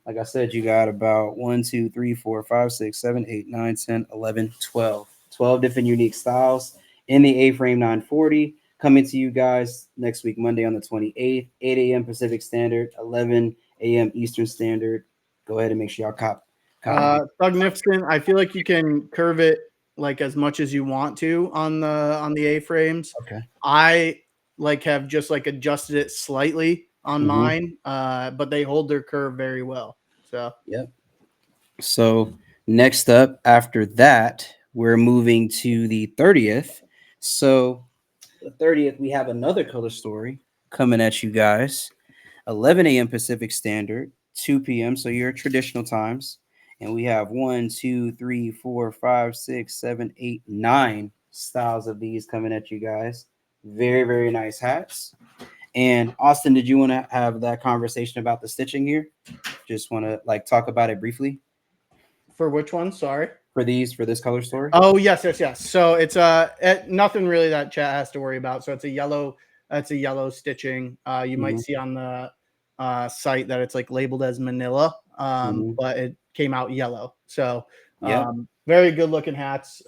Like I said, you got about 1, 2, 3, 4, 5, 6, 7, 8, 9, 10, 11, 12. 12 different unique styles in the A-Frame 940 coming to you guys next week, Monday on the 28th, 8 a.m. Pacific Standard, 11 a.m. Eastern Standard. Go ahead and make sure y'all copy. Thugnificent. I feel like you can curve it like as much as you want to on the A-frames. Okay. I like have just like adjusted it slightly on mine, but they hold their curve very well. So Yep. So next up after that, we're moving to the 30th. So the 30th, we have another color story coming at you guys. 11 a.m. Pacific Standard, 2 p.m. So your traditional times. And we have 1, 2, 3, 4, 5, 6, 7, 8, 9 styles of these coming at you guys. Very, very nice hats. And Austin, did you want to have that conversation about the stitching here? Just want to like talk about it briefly for which one? Sorry. for this color story. Oh yes. So it's nothing really that chat has to worry about. So it's a yellow. That's a yellow stitching. You might see on the site that it's like labeled as Manila, but it came out yellow. So Yeah. very good looking hats.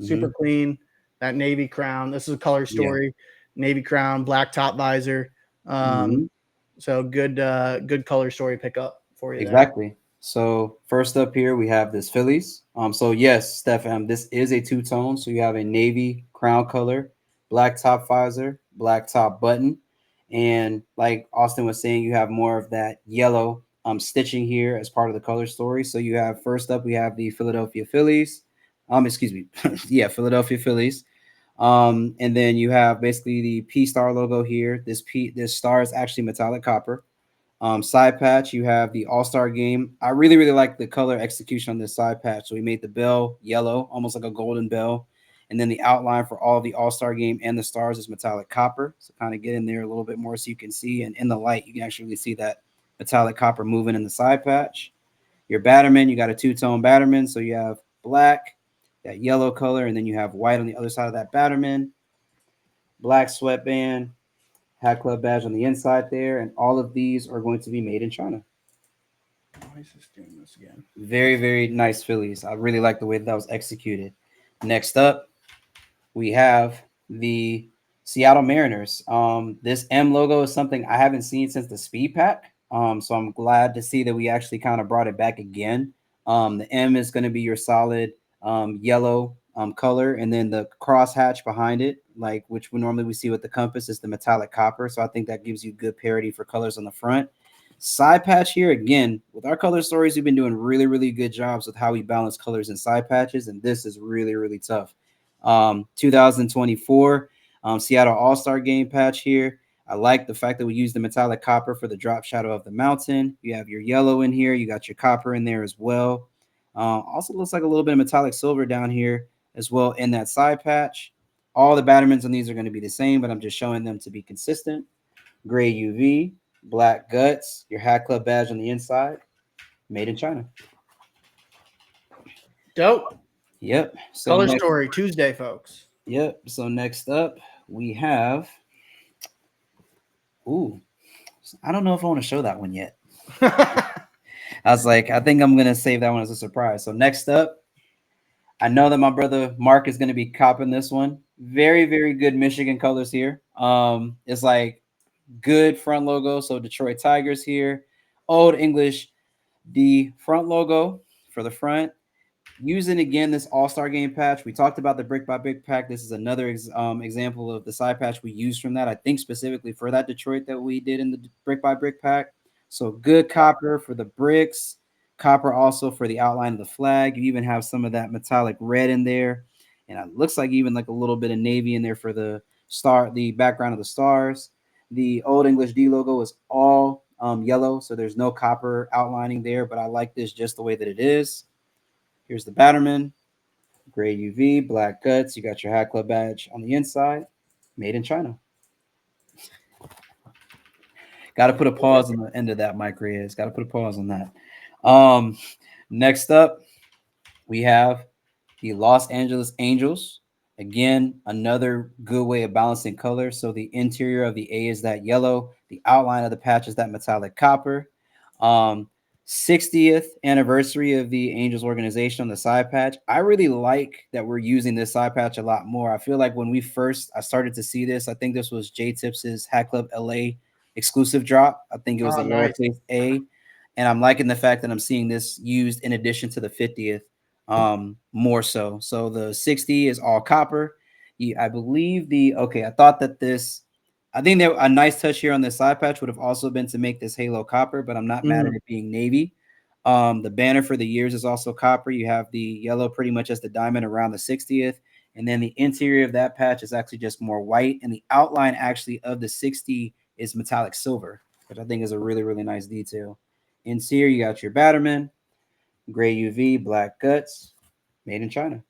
Super clean. That navy crown. This is a color story. Navy crown, black top visor. So good color story pickup for you there. Exactly. So first up here we have this Phillies. So yes, Steph, this is a two-tone. So you have a navy crown color, black top visor, black top button, and like Austin was saying, you have more of that yellow stitching here as part of the color story. So you have first up we have the Philadelphia Phillies. Excuse me, yeah, Philadelphia Phillies. And then you have basically the P star logo here. This star is actually metallic copper. Side patch, you have the All-Star game. I really, really like the color execution on this side patch. So we made the bell yellow, almost like a golden bell. And then the outline for all of the All-Star game and the stars is metallic copper. So kind of get in there a little bit more so you can see. And in the light, you can actually really see that metallic copper moving in the side patch. Your Batterman, you got a two-tone Batterman. So you have black, that yellow color, and then you have white on the other side of that Batterman. Black sweatband, Hat Club badge on the inside there, and all of these are going to be made in China. Why is this doing this again? Very, very nice Phillies. I really like the way that was executed. Next up, we have the Seattle Mariners. This M logo is something I haven't seen since the Speed Pack. So I'm glad to see that we actually kind of brought it back again. The M is going to be your solid yellow color, and then the cross hatch behind it, like which we normally see with the compass, is the metallic copper. So I think that gives you good parity for colors on the front. Side patch here again with our color stories. We've been doing really, really good jobs with how we balance colors and side patches, and this is really, really tough. 2024 Seattle All-Star Game patch here. I like the fact that we use the metallic copper for the drop shadow of the mountain. You have your yellow in here. You got your copper in there as well. Also looks like a little bit of metallic silver down here as well in that side patch. All the batterments on these are going to be the same, but I'm just showing them to be consistent. Gray UV, black guts, your Hat Club badge on the inside, made in China. Dope. Yep. So Color next, Story Tuesday, folks. yep. So next up we have. Ooh, I don't know if I want to show that one yet. I was like, I think I'm gonna save that one as a surprise. So next up, I know that my brother Mark is gonna be copping this one. Very, very good Michigan colors here. It's like good front logo. So Detroit Tigers here. Old English, the front logo for the front. Using again this All-Star Game patch. We talked about the brick by brick pack. This is another example of the side patch we used from that. I think specifically for that Detroit that we did in the brick by brick pack. So good copper for the bricks, copper also for the outline of the flag. You even have some of that metallic red in there, and it looks like even like a little bit of navy in there for the star, the background of the stars. The Old English D logo is all yellow, so there's no copper outlining there. But I like this just the way that it is. Here's the Batterman, gray UV, black guts. You got your Hat Club badge on the inside, made in China. Got to put a pause on the end of that, Mike Reyes. Got to put a pause on that. Next up, we have the Los Angeles Angels. Again, another good way of balancing color. So the interior of the A is that yellow. The outline of the patch is that metallic copper. 60th anniversary of the Angels organization on the side patch. I really like that we're using this side patch a lot more. I feel like when I started to see this, I think this was J Tips's Hat Club LA exclusive drop. I think it was the Nice. lowercase A. And I'm liking the fact that I'm seeing this used in addition to the 50th more so. So the 60 is all copper. I believe I thought that I think that a nice touch here on this side patch would have also been to make this halo copper, but I'm not mad at it being navy. The banner for the years is also copper. You have the yellow pretty much as the diamond around the 60th. And then the interior of that patch is actually just more white. And the outline actually of the 60 is metallic silver, which I think is a really, really nice detail. Interior, you got your Batterman, gray UV, black guts, made in China.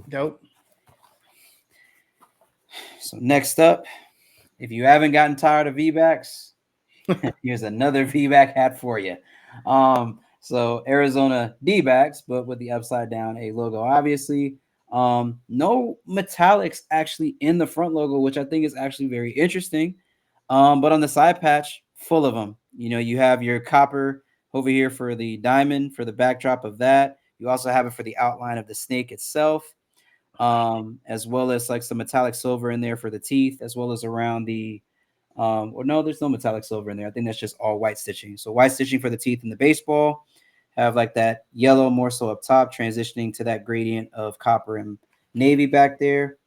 Dope. So next up, if you haven't gotten tired of V-backs, here's another V-back hat for you. So Arizona D-backs, but with the upside down A logo, obviously. No metallics actually in the front logo, which I think is actually very interesting. But on the side patch, full of them. You know, you have your copper over here for the diamond, for the backdrop of that. You also have it for the outline of the snake itself, as well as like some metallic silver in there for the teeth, as well as around the or no, there's no metallic silver in there. I think that's just all white stitching. So white stitching for the teeth in the baseball. Have like that yellow more so up top, transitioning to that gradient of copper and navy back there.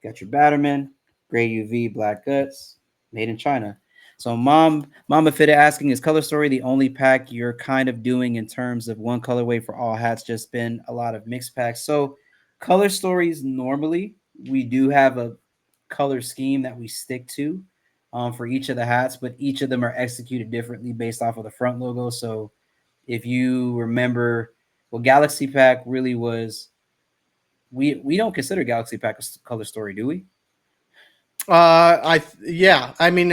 Got your Batterman, gray UV, black guts, made in China. So Mama Fit asking, is Color Story the only pack you're kind of doing in terms of one colorway for all hats? Just been a lot of mixed packs. So Color Stories normally we do have a color scheme that we stick to for each of the hats, but each of them are executed differently based off of the front logo. So if you remember, well, Galaxy Pack really was. We don't consider Galaxy Pack a color story, do we? Yeah. I mean,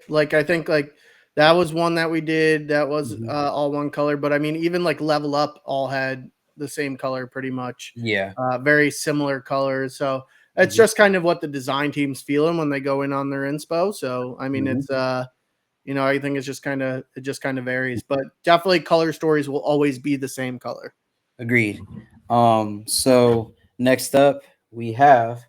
like I think like that was one that we did that was Mhm. all one color. But I mean, even like Level Up all had the same color pretty much. Yeah. Very similar colors. So it's Mhm. just kind of what the design team's feeling when they go in on their inspo. So I mean, Mhm. it's I think it's just it just kind of varies. But definitely, color stories will always be the same color. Agreed. So next up we have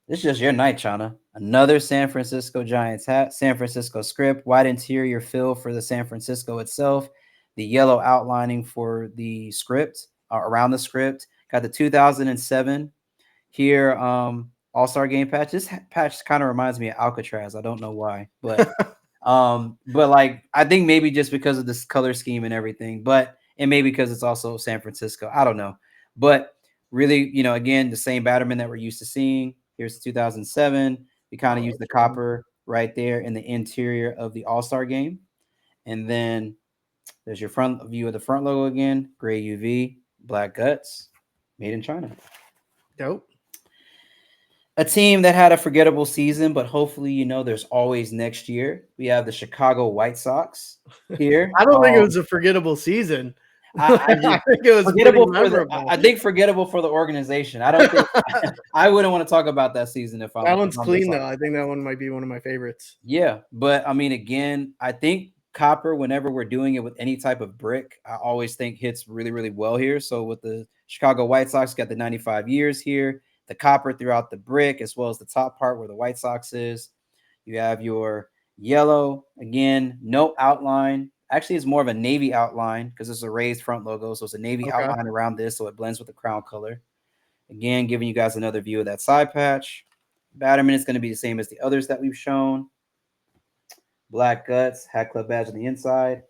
this is just your night, Chana. Another San Francisco Giants hat, San Francisco script, white interior fill for the San Francisco itself, the yellow outlining for the script around the script. Got the 2007 here All-Star game patch. This patch kind of reminds me of Alcatraz. I don't know why, but But like I think maybe just because of this color scheme and everything, but and maybe because it's also San Francisco. I don't know. But really, again, the same Batterman that we're used to seeing. Here's 2007. We kind of use the copper right there in the interior of the All-Star game. And then there's your front view of the front logo again, gray UV, black guts, made in China. Dope. A team that had a forgettable season, but hopefully, there's always next year. We have the Chicago White Sox here. I don't think it was a forgettable season. I think it was forgettable pretty memorable. I think forgettable for the organization. I don't think I wouldn't want to talk about that season if I'm. That one's clean though. I think that one might be one of my favorites. Yeah, but I mean, again, I think copper, whenever we're doing it with any type of brick, I always think hits really, really well here. So with the Chicago White Sox, got the 95 years here, the copper throughout the brick, as well as the top part where the White Sox is. You have your yellow, again, no outline. Actually, it's more of a navy outline because it's a raised front logo. So it's a navy outline around this, so it blends with the crown color. Again, giving you guys another view of that side patch. Batterman is going to be the same as the others that we've shown. Black guts, Hat Club badge on the inside,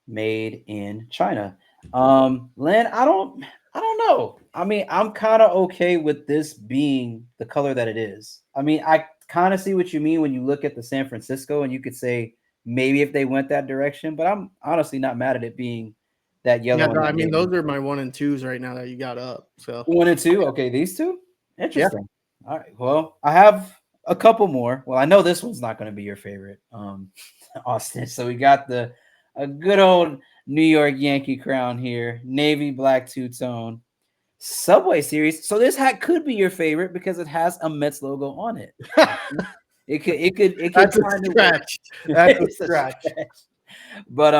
made in China. Len, I don't know. I mean, I'm kind of okay with this being the color that it is. I mean, I kind of see what you mean when you look at the San Francisco, and you could say maybe if they went that direction, but I'm honestly not mad at it being that yellow. Yeah, I mean, those are my 1 and 2s right now that you got up. So 1 and 2, okay, these two, interesting. Yeah. All right, well, I have a couple more. Well, I know this one's not going to be your favorite, Austin. So we got a good old New York Yankee crown here, navy black two-tone Subway Series. So this hat could be your favorite because it has a Mets logo on it. It could. That's a stretch. That's a stretch. But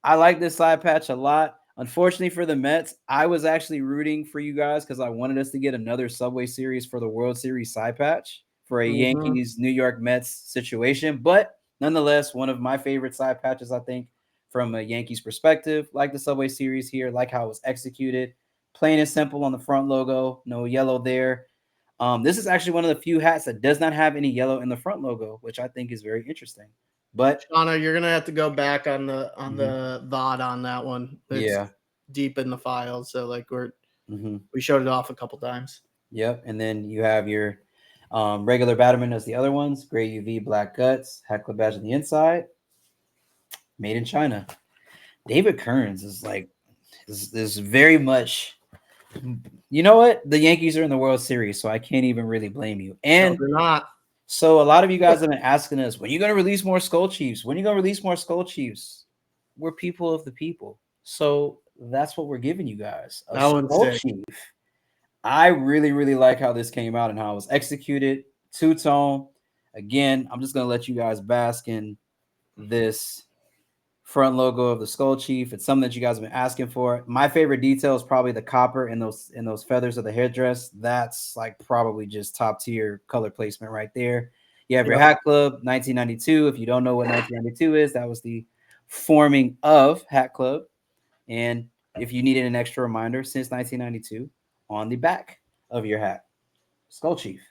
I like this side patch a lot. Unfortunately for the Mets, I was actually rooting for you guys because I wanted us to get another Subway Series for the World Series side patch for a Yankees New York Mets situation. But nonetheless, one of my favorite side patches, I think, from a Yankees perspective. Like the Subway Series here, like how it was executed. Plain and simple on the front logo, no yellow there. This is actually one of the few hats that does not have any yellow in the front logo, which I think is very interesting. But Shauna, you're gonna have to go back on the VOD on that one. It's deep in the files, so like we showed it off a couple times. Yep, and then you have your regular Batterman as the other ones, gray UV, black guts, Hat Club badge on the inside, made in China. David Kearns is very much. You know what? The Yankees are in the World Series, so I can't even really blame you. And they're not. So a lot of you guys have been asking us, when are you going to release more Skull Chiefs? When are you going to release more Skull Chiefs? We're people of the people. So that's what we're giving you guys. A Skull Chief. I really, really like how this came out and how it was executed. Two-tone. Again, I'm just going to let you guys bask in this front logo of the Skull Chief. It's something that you guys have been asking for. My favorite detail is probably the copper in those feathers of the headdress. That's like probably just top tier color placement right there. You have your Hat Club 1992. If you don't know what 1992 is, that was the forming of Hat Club. And if you needed an extra reminder, since 1992, on the back of your hat, Skull Chief.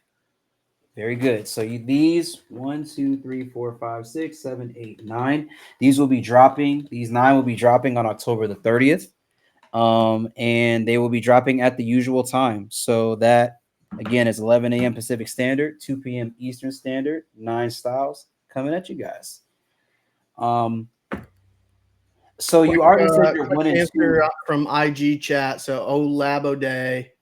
Very good. So these 1, 2, 3, 4, 5, 6, 7, 8, 9. These will be dropping. These 9 will be dropping on October the 30th. And they will be dropping at the usual time. So that again is 11 a.m. Pacific Standard, 2 p.m. Eastern Standard, 9 styles coming at you guys. So you already said you're 1 and 2 from IG chat. So Labo Day.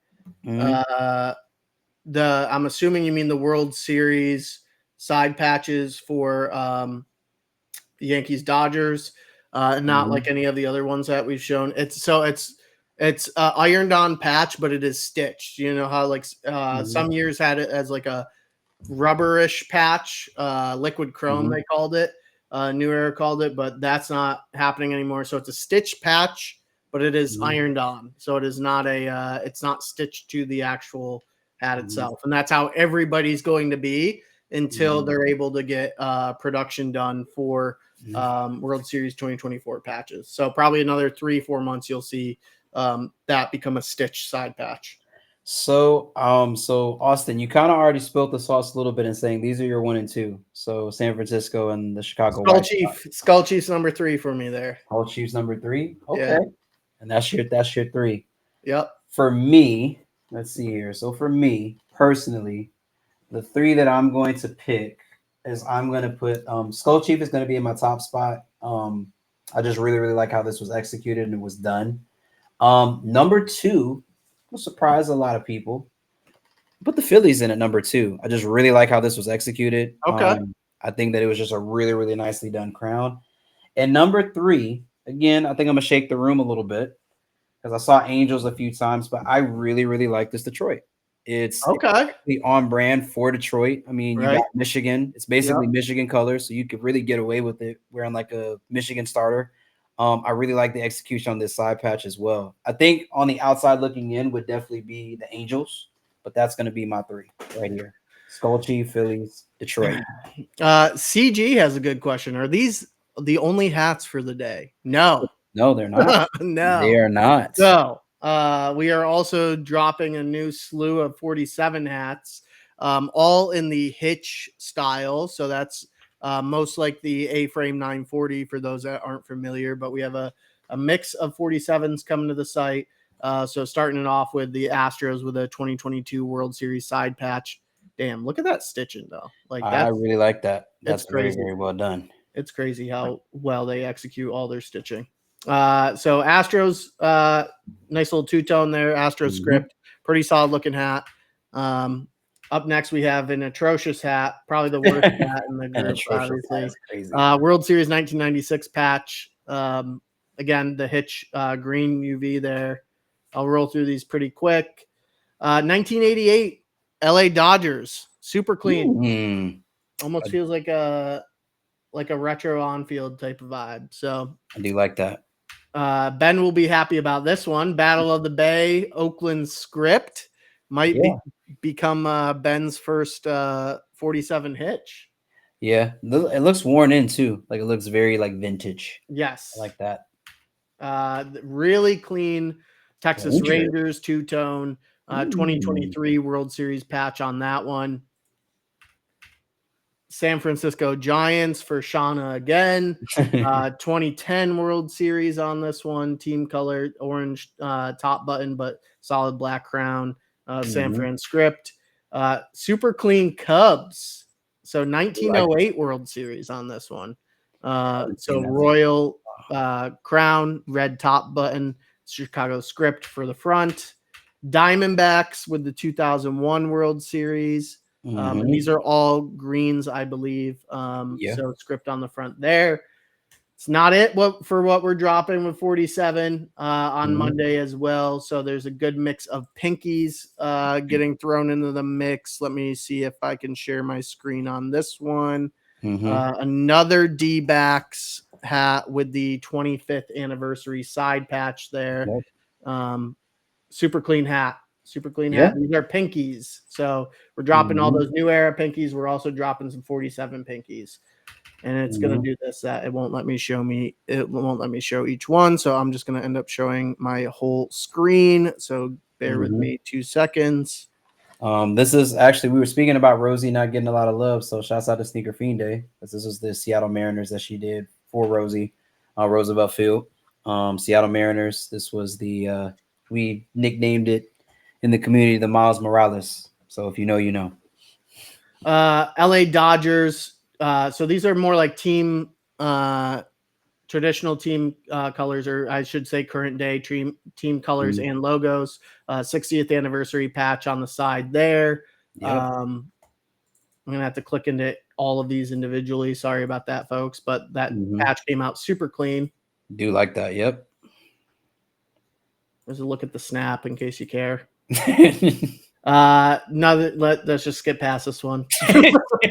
I'm assuming you mean the World Series side patches for the Yankees Dodgers, not like any of the other ones that we've shown. It's ironed on patch, but it is stitched. You know how like some years had it as like a rubberish patch, liquid chrome they called it. New Era called it, but that's not happening anymore. So it's a stitched patch, but it is ironed on. So it is not it's not stitched to the actual hat itself. And that's how everybody's going to be until they're able to get production done for World Series 2024 patches. So probably another 3-4 months, you'll see that become a stitched side patch. So, so Austin, you kind of already spilled the sauce a little bit in saying these are your 1 and 2. So San Francisco and the Chicago White Sox. Skull Chiefs number 3 for me there. I'll choose number 3. Okay, Yeah. and that's your 3. Yep. For me, let's see here. So for me personally, the 3 that I'm going to pick is I'm going to put Skull Chief is going to be in my top spot. I just really really like how this was executed and it was done. Number 2 will surprise a lot of people. Put the Phillies in at number 2. I just really like how this was executed. Okay. I think that it was just a really really nicely done crown. And number 3, again, I think I'm gonna shake the room a little bit because I saw Angels a few times, but I really, really like this Detroit. It's Okay. exactly on brand for Detroit. I mean, you Right. got Michigan. It's basically Michigan colors, so you could really get away with it wearing like a Michigan starter. I really like the execution on this side patch as well. I think on the outside looking in would definitely be the Angels, but that's going to be my 3 right here. Skull Chief, Phillies, Detroit. CG has a good question. Are these the only hats for the day? No. No, they're not. No. They are not. So we are also dropping a new slew of 47 hats, all in the hitch style. So that's most like the A-frame 940 for those that aren't familiar. But we have a mix of 47s coming to the site. So starting it off with the Astros with a 2022 World Series side patch. Damn, look at that stitching though. Like I really like that. That's it's very, crazy. very well done. It's crazy how well they execute all their stitching. So Astros, nice little two-tone there. Astros script, pretty solid looking hat. Up next, we have an atrocious hat, probably the worst hat in the group, obviously. World Series 1996 patch. Again, the hitch green UV there. I'll roll through these pretty quick. 1988 LA Dodgers, super clean. Almost feels like a retro on-field type of vibe. So I do like that. Ben will be happy about this one. Battle of the Bay, Oakland script might become Ben's first 47 hitch. Yeah, it looks worn in too. Like it looks very like vintage. Yes, I like that. Really clean Texas Rangers two-tone 2023 World Series patch on that one. San Francisco Giants for Shauna again. 2010 World Series on this one. Team color, orange top button, but solid black crown. San Fran script. Super clean Cubs. So 1908 World Series on this one. So royal crown, red top button, Chicago script for the front. Diamondbacks with the 2001 World Series. And these are all greens, I believe. So script on the front there. It's not it for what we're dropping with 47 on Monday as well. So there's a good mix of pinkies getting thrown into the mix. Let me see if I can share my screen on this one. Another D-backs hat with the 25th anniversary side patch there. Super clean hat. Super clean hat. These are pinkies. So we're dropping all those new era pinkies. We're also dropping some 47 pinkies. And it's going to do this, that it won't let me show each one. So I'm just going to end up showing my whole screen. So bear with me 2 seconds. This is actually, we were speaking about Rosie not getting a lot of love. So shouts out to Sneaker Fiend Day, because this was the Seattle Mariners that she did for Rosie, Roosevelt Field. Seattle Mariners. This was the, we nicknamed it in the community the Miles Morales. So if you know, you know. LA Dodgers. So these are more like team, traditional team colors, or I should say current day team colors and logos. 60th anniversary patch on the side there. I'm going to have to click into all of these individually. Sorry about that, folks, but that patch came out super clean. Do like that. Yep. There's a look at the snap in case you care. Let's just skip past this one.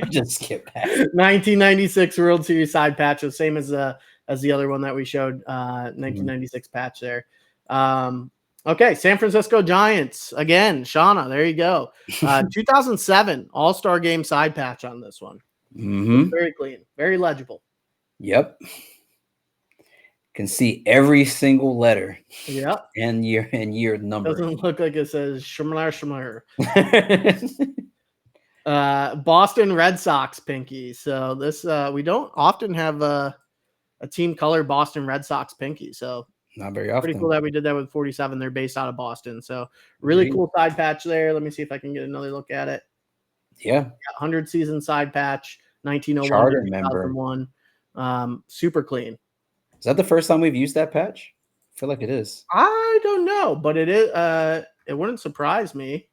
Just skip past 1996 World Series side patch, the same as the other one that we showed. 1996 patch there. Okay, San Francisco Giants again. Shauna, there you go. 2007 All-Star Game side patch on this one. Very clean, very legible. Yep. Can see every single letter Yep. and year number. Doesn't look like it says Schmler Schmler. Boston Red Sox pinky. So this we don't often have a team color Boston Red Sox pinky. So Not very pretty often. cool that we did that with 47. They're based out of Boston. So really cool side patch there. Let me see if I can get another look at it. Yeah. 100 season side patch, 1901 Charter to member. 2001. Super clean. Is that the first time we've used that patch? I feel like it is. I don't know, but it is. It wouldn't surprise me.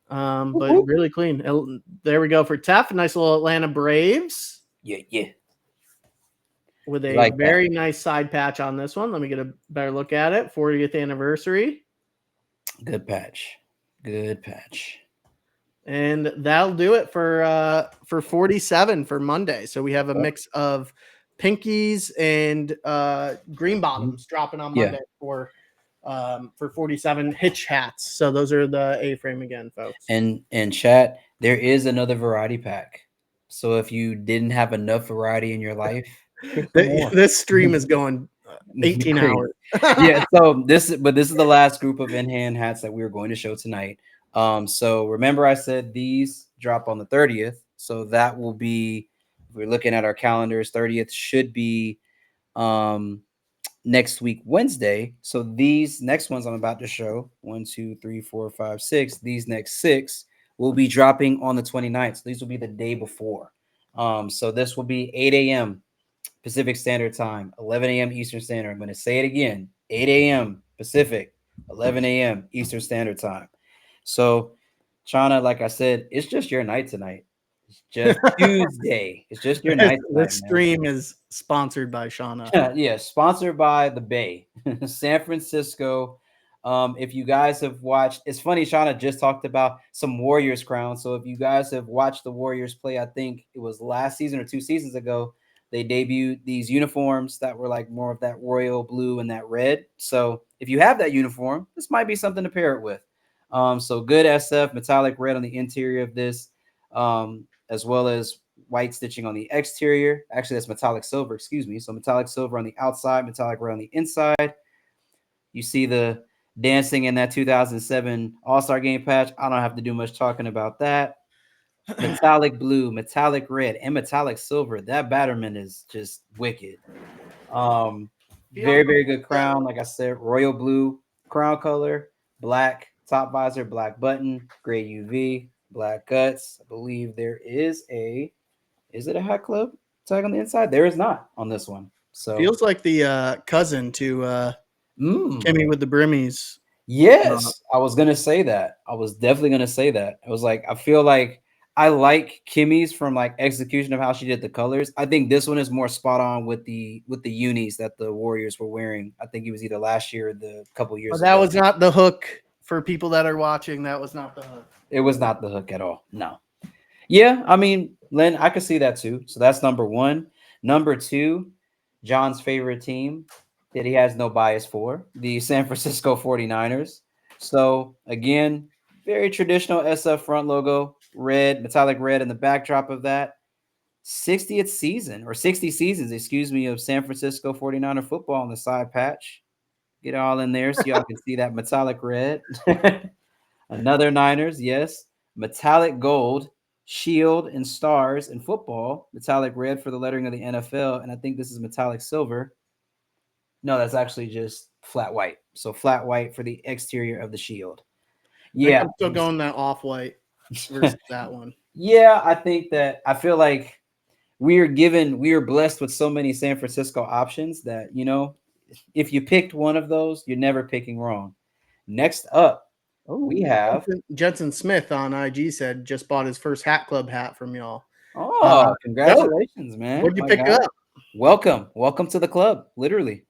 But really clean. There we go for Tef. Nice little Atlanta Braves. Yeah. With a very nice side patch on this one. Let me get a better look at it. 40th anniversary. Good patch. And that'll do it for 47 for Monday. So we have a mix of pinkies and green bottoms dropping on Monday for 47 hitch hats. So those are the A-frame again, folks. And chat, there is another variety pack. So if you didn't have enough variety in your life, this stream is going 18 hours. Yeah, so this is the last group of in-hand hats that we were going to show tonight. So remember I said these drop on the 30th. So that will be, if we're looking at our calendars, 30th should be next week, Wednesday. So these next ones I'm about to show, 1, 2, 3, 4, 5, 6, these next 6 will be dropping on the 29th. So these will be the day before. So this will be 8 a.m. Pacific Standard Time, 11 a.m. Eastern Standard. I'm going to say it again, 8 a.m. Pacific, 11 a.m. Eastern Standard Time. So, Shauna, like I said, it's just your night tonight. It's just Tuesday. It's just your night tonight. This stream is sponsored by Shauna. Yeah, sponsored by the Bay, San Francisco. If you guys have watched, it's funny, Shauna just talked about some Warriors crown. So if you guys have watched the Warriors play, I think it was last season or 2 seasons ago, they debuted these uniforms that were like more of that royal blue and that red. So if you have that uniform, this might be something to pair it with. So good SF, metallic red on the interior of this, as well as white stitching on the exterior. Actually, that's metallic silver, excuse me. So metallic silver on the outside, metallic red on the inside. You see the dancing in that 2007 All-Star Game patch. I don't have to do much talking about that. Metallic blue, metallic red, and metallic silver. That Batterman is just wicked. Very, very good crown. Like I said, royal blue crown color, black top visor, black button, gray UV, black guts. I believe there is it a hat club tag on the inside? There is not on this one. So feels like the cousin to Kimmy with the Brimmies. Yes, I was gonna say that. I was definitely gonna say that. I was like, I feel like I like Kimmy's from like execution of how she did the colors. I think this one is more spot on with the unis that the Warriors were wearing. I think it was either last year or the couple years ago. That was not the hook for people that are watching. That was not the hook. It was not the hook at all. No. Yeah, I mean, Len, I could see that too. So that's number 1. Number 2, John's favorite team that he has no bias for, the San Francisco 49ers. So again, very traditional SF front logo, red, metallic red in the backdrop of that. 60th season or 60 seasons, excuse me, of San Francisco 49er football on the side patch. Get all in there so y'all can see that metallic red. Another Niners, yes. Metallic gold, shield and stars in football. Metallic red for the lettering of the NFL. And I think this is metallic silver. No, that's actually just flat white. So flat white for the exterior of the shield. Yeah. I'm still going that off-white versus that one. Yeah, I feel like we are blessed with so many San Francisco options that, you know, if you picked one of those, you're never picking wrong. Next up, we have Jensen Smith on IG said just bought his first hat club hat from y'all. Oh, congratulations, man. What'd you pick up? Welcome to the club, literally.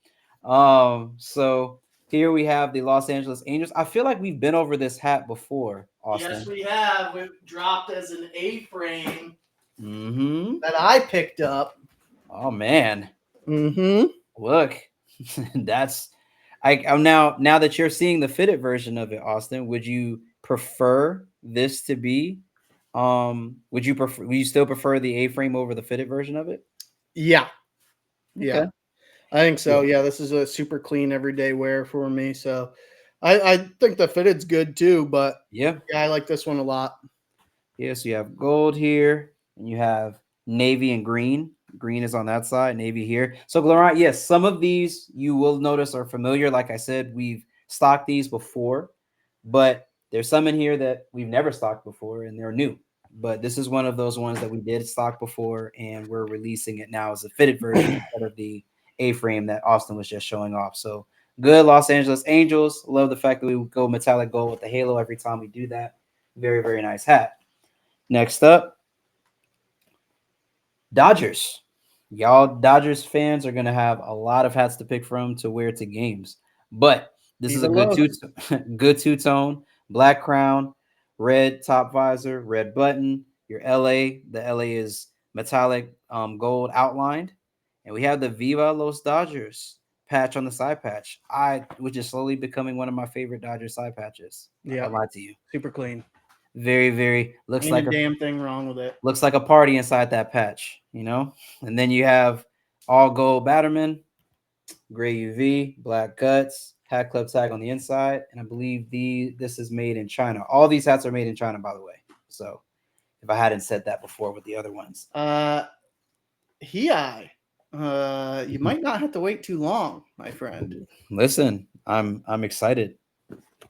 So here we have the Los Angeles Angels. I feel like we've been over this hat before, Austin. Yes, we have. It dropped as an A-frame that I picked up. Oh man. Look, that's I'm now that you're seeing the fitted version of it, Austin, would you prefer this to be would you still prefer the A-frame over the fitted version of it? Yeah. Okay. I think so. Yeah. Yeah, this is a super clean everyday wear for me. So I think the fitted's good too, but Yeah. yeah, I like this one a lot. Yeah, so you have gold here, and you have navy and green. Green is on that side, navy here. So, Laurent, yes, some of these you will notice are familiar. Like I said, we've stocked these before, but there's some in here that we've never stocked before, and they're new. But this is one of those ones that we did stock before, and we're releasing it now as a fitted version instead of the A-frame that Austin was just showing off. So, good Los Angeles Angels. Love the fact that we go metallic gold with the halo every time we do that. Very, very nice hat. Next up, Dodgers. Y'all Dodgers fans are gonna have a lot of hats to pick from to wear to games. But this is Viva a good two Los. good two-tone, black crown, red top visor, red button. Your LA, the LA is metallic gold outlined. And we have the Viva Los Dodgers patch on the side patch. Which is slowly becoming one of my favorite Dodgers side patches. Not Yeah, gonna lie to you. super clean. Very, very looks Ain't a like a damn thing wrong with it. looks like a party inside that patch, And then you have all gold Batterman, gray UV, black guts, hat club tag on the inside, and I believe this is made in China. All these hats are made in China, by the way. So if I hadn't said that before with the other ones, Hi. You might not have to wait too long, my friend. listen, I'm excited.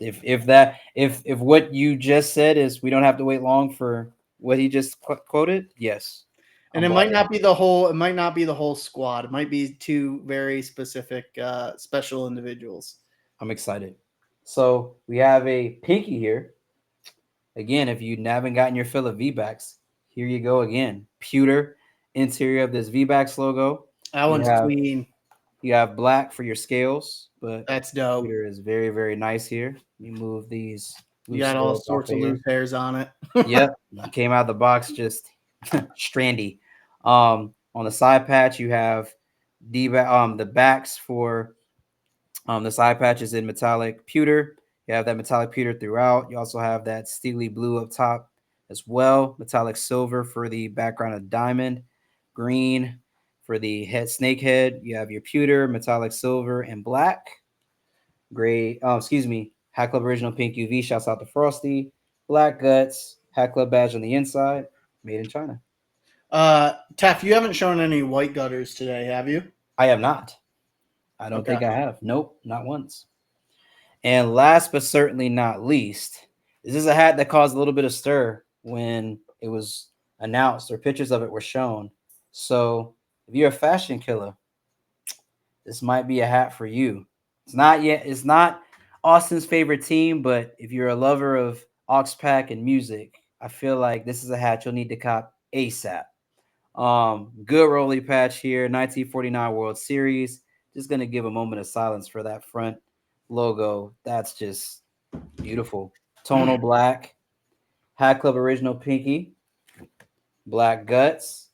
If what you just said is we don't have to wait long for what he just quoted, yes, And I'm it bought might in. not be the whole. It might not be the whole squad. It might be two very specific, special individuals. I'm excited. So we have a pinky here. Again, if you haven't gotten your fill of V-backs, here you go again. Pewter interior of this V-backs logo. That You one's have clean. you have black for your scales, but That's dope. pewter is very, very nice here. You move these You loose got all scales off sorts of of here. loose hairs on it. Yep, came out of the box just strandy. On the side patch, you have the backs for the side patch is in metallic pewter. You have that metallic pewter throughout. You also have that steely blue up top as well. Metallic silver for the background of diamond. Green for the snake head. You have your pewter, metallic silver, and black. Gray, excuse me, Hat Club Original Pink UV. Shouts out to Frosty. Black guts. Hat Club badge on the inside. Made in China. Taff, you haven't shown any white gutters today, have you? I have not. I don't Okay. think I have. Nope, not once. And last but certainly not least, this is a hat that caused a little bit of stir when it was announced or pictures of it were shown. So if you're a fashion killer, this might be a hat for you. It's not Austin's favorite team, but if you're a lover of Oxpack and music, I feel like this is a hat you'll need to cop ASAP. Good rolly patch here, 1949 World Series. Just gonna give a moment of silence for that front logo. That's just beautiful. Tonal black, Hat Club Original Pinky, black guts,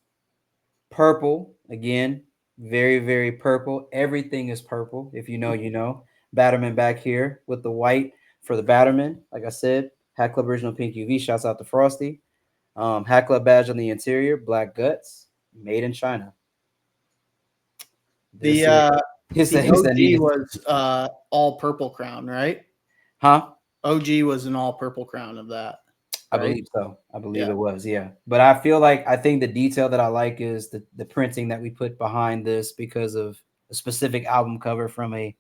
purple again, very very purple. Everything is purple. If you know, you know. Batterman back here with the white for the Batterman. Like I said, Hat Club Original Pink UV. Shouts out to Frosty. Hat Club badge on the interior, black guts, made in China. This The here, uh, the he said OG needed, was all purple crown, right? huh? OG was an all purple crown of that, I right? believe so. I believe Yeah. it was, yeah. But I think the detail that I like is the printing that we put behind this because of a specific album cover from a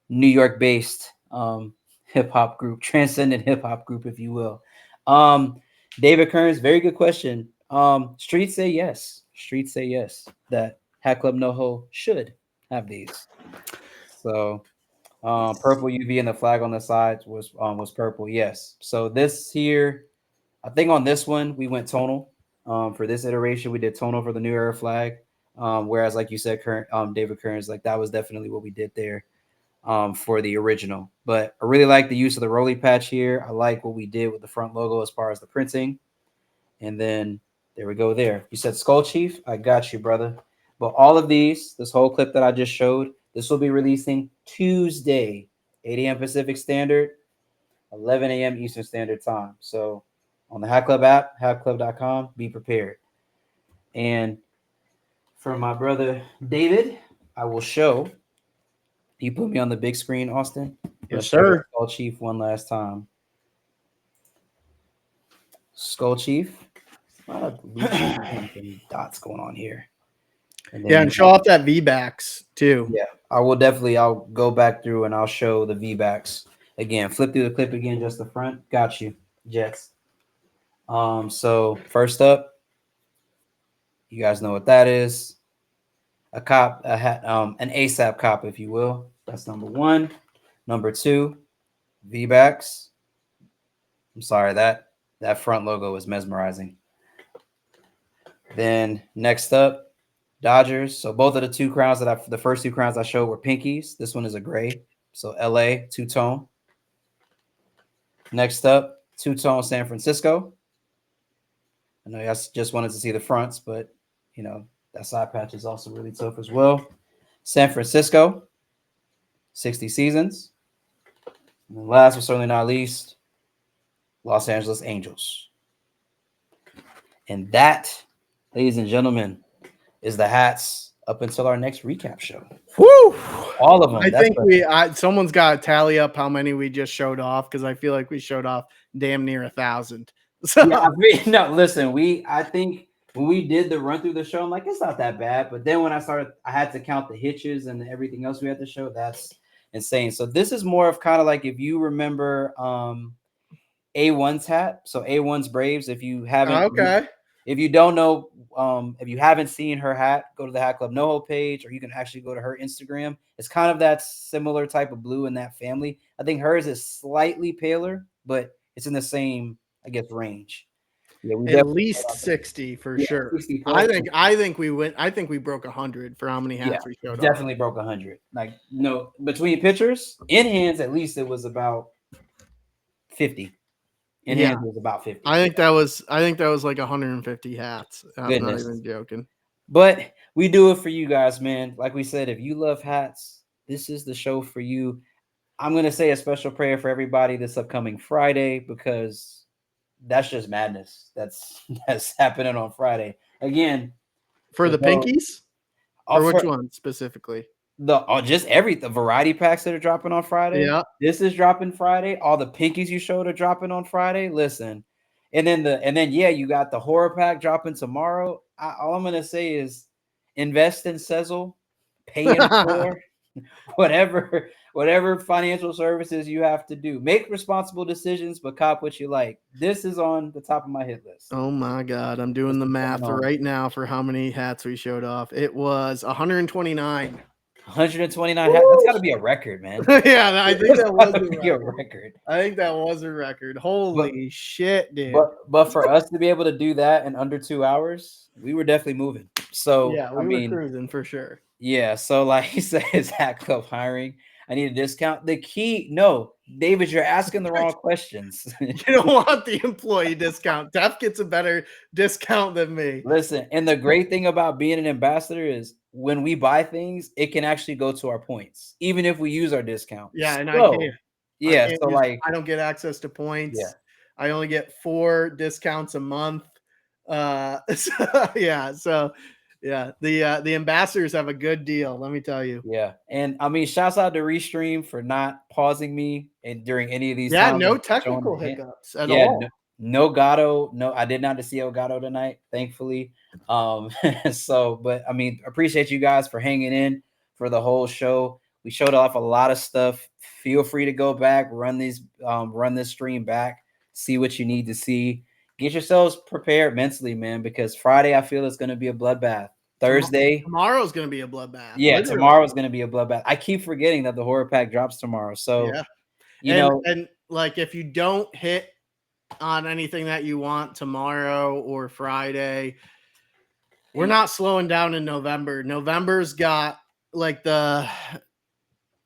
New York based hip hop group, transcendent hip hop group, if you will. Um, David Kearns, very good question. Streets say yes. Streets say yes that Hat Club NoHo should have these. So purple UV and the flag on the sides was purple. Yes. So this here, I think on this one we went tonal. For this iteration, we did tonal for the new era flag. Whereas, like you said, David Kearns, like that was definitely what we did there for the original. But I really like the use of the rolly patch here. I like what we did with the front logo as far as the printing. And then there we go there. You said Skull Chief? I got you, brother. But all of these, this whole clip that I just showed, this will be releasing Tuesday, 8 a.m. Pacific Standard, 11 a.m. Eastern Standard Time. So on the Hat Club app, hatclub.com, be prepared. And for my brother David, I will show. You put me on the big screen, Austin. Yes, Let's show the sir. Skull Chief one last time. Skull Chief. A lot of loose and dots going on here. And Yeah, then and show off that V-backs too. yeah, I will definitely. I'll go back through and I'll show the V backs again. Flip through the clip again, just the front. Got you, Jets. So first up, you guys know what that is. A cop, an ASAP cop, if you will. That's number one. Number two, V backs. I'm sorry that front logo is mesmerizing. Then next up, Dodgers. So both of the first two crowns I showed were pinkies. This one is a gray. So LA, two-tone. Next up, two-tone San Francisco. I know you guys just wanted to see the fronts, but you know, that side patch is also really tough as well. San Francisco, 60 seasons. And then last but certainly not least, Los Angeles Angels. And that, ladies and gentlemen, is the hats up until our next recap show. Woo! All of them. I think someone's got to tally up how many we just showed off, because I feel like we showed off damn near 1,000. So yeah, no, listen, I think when we did the run through the show, I'm like, it's not that bad. But then when I had to count the hitches and everything else we had to show. That's insane. So this is more of kind of like, if you remember A1's hat. So A1's Braves. If you haven't, if you don't know, if you haven't seen her hat, go to the Hat Club NoHo page, or you can actually go to her Instagram. It's kind of that similar type of blue in that family. I think hers is slightly paler, but it's in the same, I guess, range. Yeah, at least 60 for sure. 60 I think we went. I think we broke 100 for how many hats we showed. Definitely broke 100. Like, no, between pitchers, in hands, at least it was about 50. In hands, it was about 50. I think that was like 150 hats. I'm not even joking. But we do it for you guys, man. Like we said, if you love hats, this is the show for you. I'm gonna say a special prayer for everybody this upcoming Friday, because that's just madness. That's happening on Friday again. For the pinkies, or which one specifically? The variety packs that are dropping on Friday. Yeah, this is dropping Friday. All the pinkies you showed are dropping on Friday. Listen, and then you got the horror pack dropping tomorrow. All I'm gonna say is invest in Sezzle, pay in for whatever financial services you have to do. Make responsible decisions, but cop what you like. This is on the top of my hit list. Oh my God, I'm doing the math right now for how many hats we showed off. It was 129. 129 hats. That's got to be a record, man. Yeah, I think that was a record. I think that was a record. Holy shit, dude. But for us to be able to do that in under 2 hours, we were definitely moving. So yeah, we were cruising for sure. Yeah, so like he says, Hat Club hiring. I need a discount. The key, no, David, you're asking the wrong questions. You don't want the employee discount. Def gets a better discount than me. Listen, and the great thing about being an ambassador is when we buy things, it can actually go to our points, even if we use our discount. Yeah, and so, I can't. Yeah, so like I don't get access to points. Yeah. I only get 4 discounts a month. Yeah, the ambassadors have a good deal, let me tell you. Yeah, and I mean, shouts out to Restream for not pausing me and during any of these. Yeah, no technical hiccups at all. No Gatto. No, I did not see Gatto tonight, thankfully. So, but I mean, appreciate you guys for hanging in for the whole show. We showed off a lot of stuff. Feel free to go back, run this stream back, see what you need to see. Get yourselves prepared mentally, man, because Friday I feel it's going to be a bloodbath. Thursday, tomorrow's going to be a bloodbath. Yeah, tomorrow's going to be a bloodbath. I keep forgetting that the horror pack drops tomorrow. So, and like if you don't hit on anything that you want tomorrow or Friday, we're not slowing down in November. November's got like I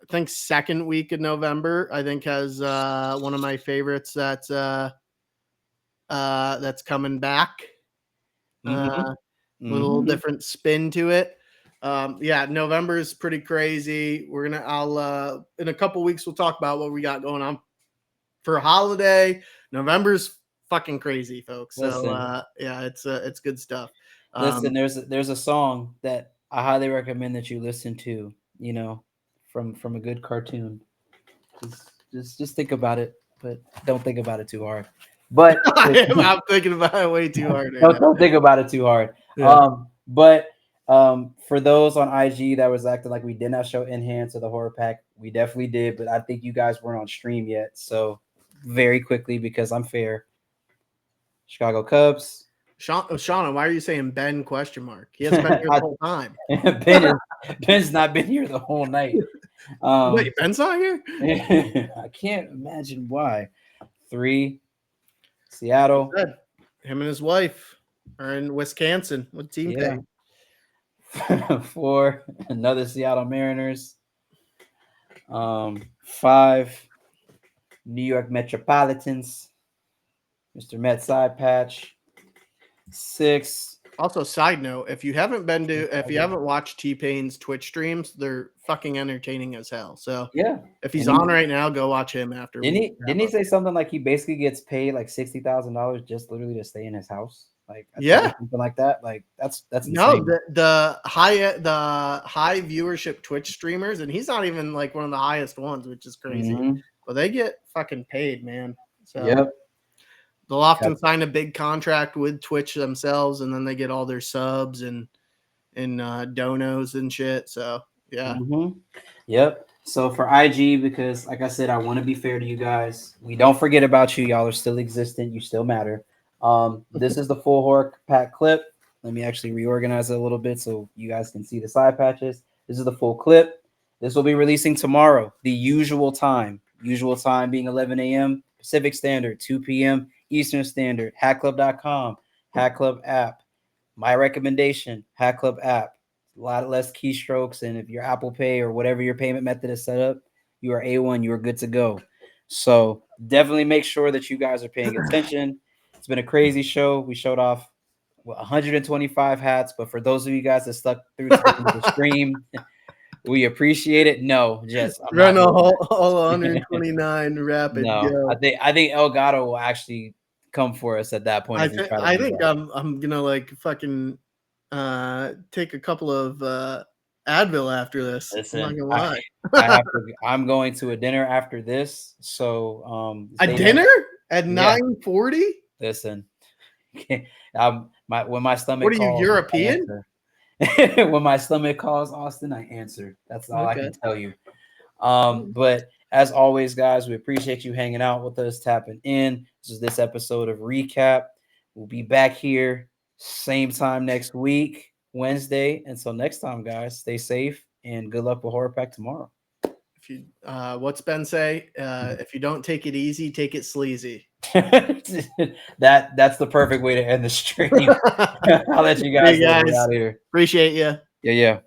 think second week of November, I think has one of my favorites that's coming back. Little different spin to it. November is pretty crazy. I'll in a couple weeks we'll talk about what we got going on for a holiday. November's fucking crazy, folks. So it's good stuff. Listen, there's a song that I highly recommend that you listen to, you know, from a good cartoon. Just think about it, but don't think about it too hard. But I'm thinking about it way too hard right now. don't think about it too hard. Yeah. But for those on IG that was acting like we did not show Enhance or the horror pack, we definitely did. But I think you guys weren't on stream yet. So very quickly, because I'm fair. Chicago Cubs. Shauna, why are you saying Ben ? He hasn't been here the whole time. Ben's not been here the whole night. Wait, Ben's not here? I can't imagine why. 3, Seattle. Him and his wife are in Wisconsin. What team pay? 4, another Seattle Mariners. 5, New York Metropolitans. Mr. Met Side Patch. 6. Also, side note, if you haven't watched T-Pain's Twitch streams, they're fucking entertaining as hell. So yeah, if he's on right now, go watch him after. Didn't he say something like he basically gets paid like $60,000 just literally to stay in his house? Like something like that. Like that's no, insane. the high viewership Twitch streamers, and he's not even like one of the highest ones, which is crazy. But they get fucking paid, man. So yep. They'll often sign a big contract with Twitch themselves, and then they get all their subs and donos and shit. So yeah. Yep. So for IG, because like I said, I want to be fair to you guys. We don't forget about you. Y'all are still existent. You still matter. This is the full horror pack clip. Let me actually reorganize it a little bit so you guys can see the side patches. This is the full clip. This will be releasing tomorrow, the usual time. Usual time being 11 a.m. Pacific Standard, 2 p.m. Eastern Standard. HackClub.com, Hack Club app. My recommendation, Hack Club app. A lot less keystrokes, and if your Apple Pay or whatever your payment method is set up, you are A1. You are good to go. So definitely make sure that you guys are paying attention. It's been a crazy show. We showed off 125 hats, but for those of you guys that stuck through to the stream, we appreciate it. No, just run all 129 rapid. No, go. I think Elgato will actually come for us at that point. I think I'm gonna like fucking take a couple of Advil after this. Listen, I'm not gonna lie. I'm going to a dinner after this. So a dinner at 9:40. Listen, when my stomach. What are you, European? When my stomach calls, Austin, I answer. That's all I can tell you. But as always, guys, we appreciate you hanging out with us, tapping in. This is this episode of Recap. We'll be back here same time next week, Wednesday. Until next time, guys, stay safe and good luck with Horror Pack tomorrow. If you what's Ben say? If you don't take it easy, take it sleazy. That's the perfect way to end the stream. I'll let you guys get out of here. Appreciate you. Yeah.